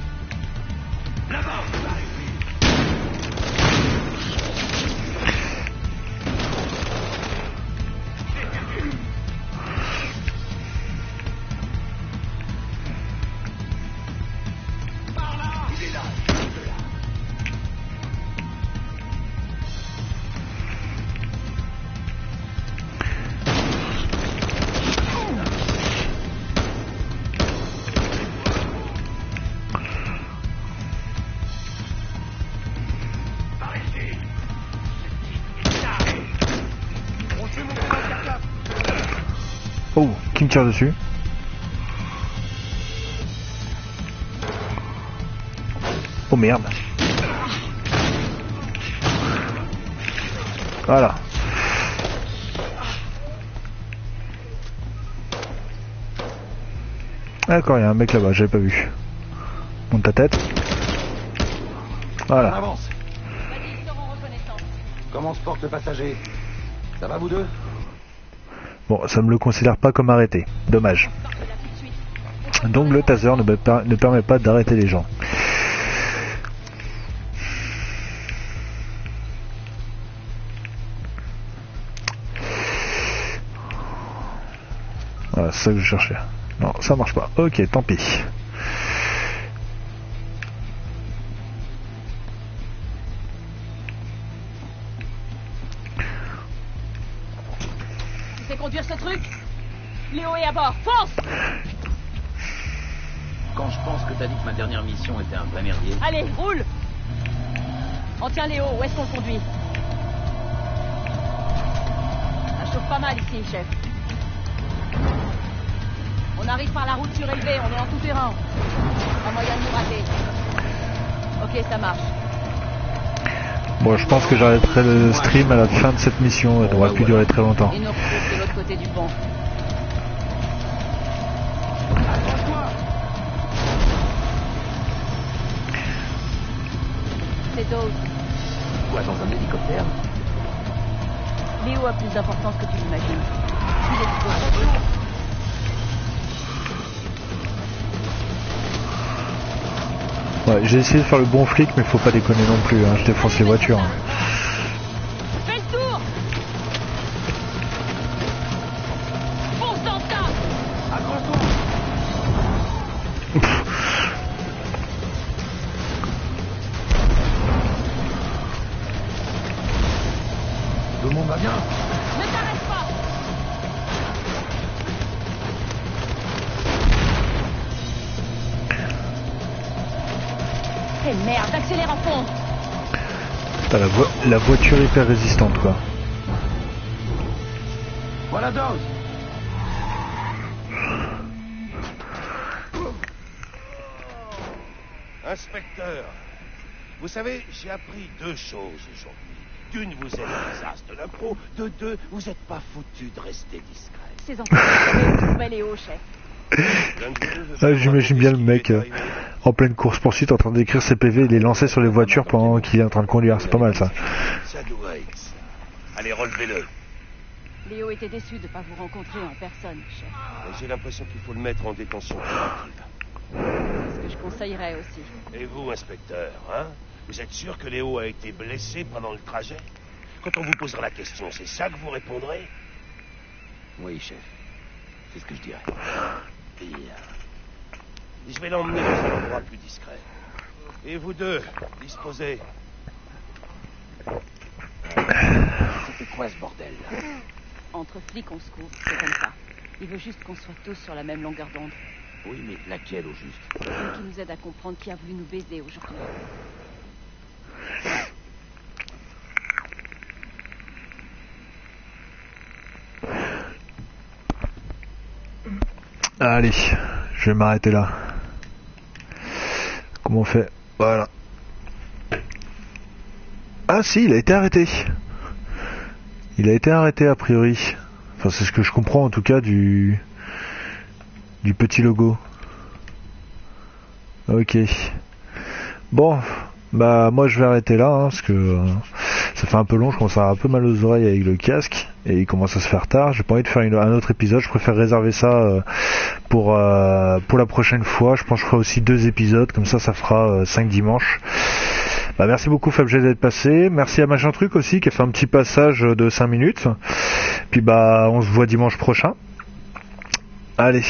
Oh, qui me tire dessus? Oh merde. Voilà. D'accord, il y a un mec là-bas, j'avais pas vu. Monte ta tête. On Voilà. avance. Vas-y, ils seront reconnaissants. Comment se porte le passager? Ça va vous deux? Bon, ça me le considère pas comme arrêté. Dommage. Donc le taser ne permet pas d'arrêter les gens. Voilà, c'est ça que je cherchais. Non, ça marche pas. Ok, tant pis. Tu sais conduire ce truc? Léo est à bord, fonce! Quand je pense que t'as dit que ma dernière mission était un vrai merdier. Allez, roule! On tient Léo, où est-ce qu'on le conduit? Ça chauffe pas mal ici, chef. On arrive par la route surélevée, on est en tout terrain. Pas moyen de nous rater. Ok, ça marche. Bon, je pense que j'arrêterai le stream à la fin de cette mission, elle devrait plus durer très longtemps. Et nous retrouve de l'autre côté du pont. C'est Dawes. Quoi, dans un hélicoptère? Léo a plus d'importance que tu l'imagines. Il est dispo. Ouais, j'ai essayé de faire le bon flic, mais faut pas déconner non plus, hein, je défonce les voitures. Hein. Fais le tour! Fonce dans le tas! Accroche-toi! Tout le monde va bien? Ne t'arrête pas! Eh merde, accélère à fond! T'as la voiture hyper résistante, quoi. Voilà Dawes! Inspecteur, vous savez, j'ai appris 2 choses aujourd'hui. D'une, vous êtes des as de l'impro. De 2, vous n'êtes pas foutu de rester discret. Ces enfants, trouver Léo, chef. Ah, j'imagine bien le mec en pleine course-poursuite en train d'écrire ses PV et les lancer sur les voitures pendant qu'il est en train de conduire. C'est pas mal ça. Ça doit être ça. Allez, relevez-le. Léo était déçu de ne pas vous rencontrer en personne, chef. J'ai l'impression qu'il faut le mettre en détention préventive. C'est ce que je conseillerais aussi. Et vous, inspecteur, hein? Vous êtes sûr que Léo a été blessé pendant le trajet? Quand on vous posera la question, c'est ça que vous répondrez? Oui, chef. C'est ce que je dirais. Je vais l'emmener dans un endroit plus discret. Et vous deux, disposez. C'était quoi ce bordel là? Entre flics, on se couvre, c'est comme ça. Il veut juste qu'on soit tous sur la même longueur d'onde. Oui, mais laquelle au juste? Quelqu'un qui nous aide à comprendre qui a voulu nous baiser aujourd'hui. Allez, je vais m'arrêter là. Comment on fait? Voilà. Ah si, il a été arrêté. Il a été arrêté a priori. Enfin, c'est ce que je comprends en tout cas du petit logo. Ok. Bon, bah moi je vais arrêter là, hein, parce que ça fait un peu long, je commence à avoir un peu mal aux oreilles avec le casque, et il commence à se faire tard. J'ai pas envie de faire un autre épisode, je préfère réserver ça pour la prochaine fois. Je pense que je ferai aussi 2 épisodes, comme ça fera 5 dimanches. Bah, merci beaucoup FabG d'être passé, merci à Machin Truc aussi qui a fait un petit passage de 5 minutes. Puis bah on se voit dimanche prochain. Allez.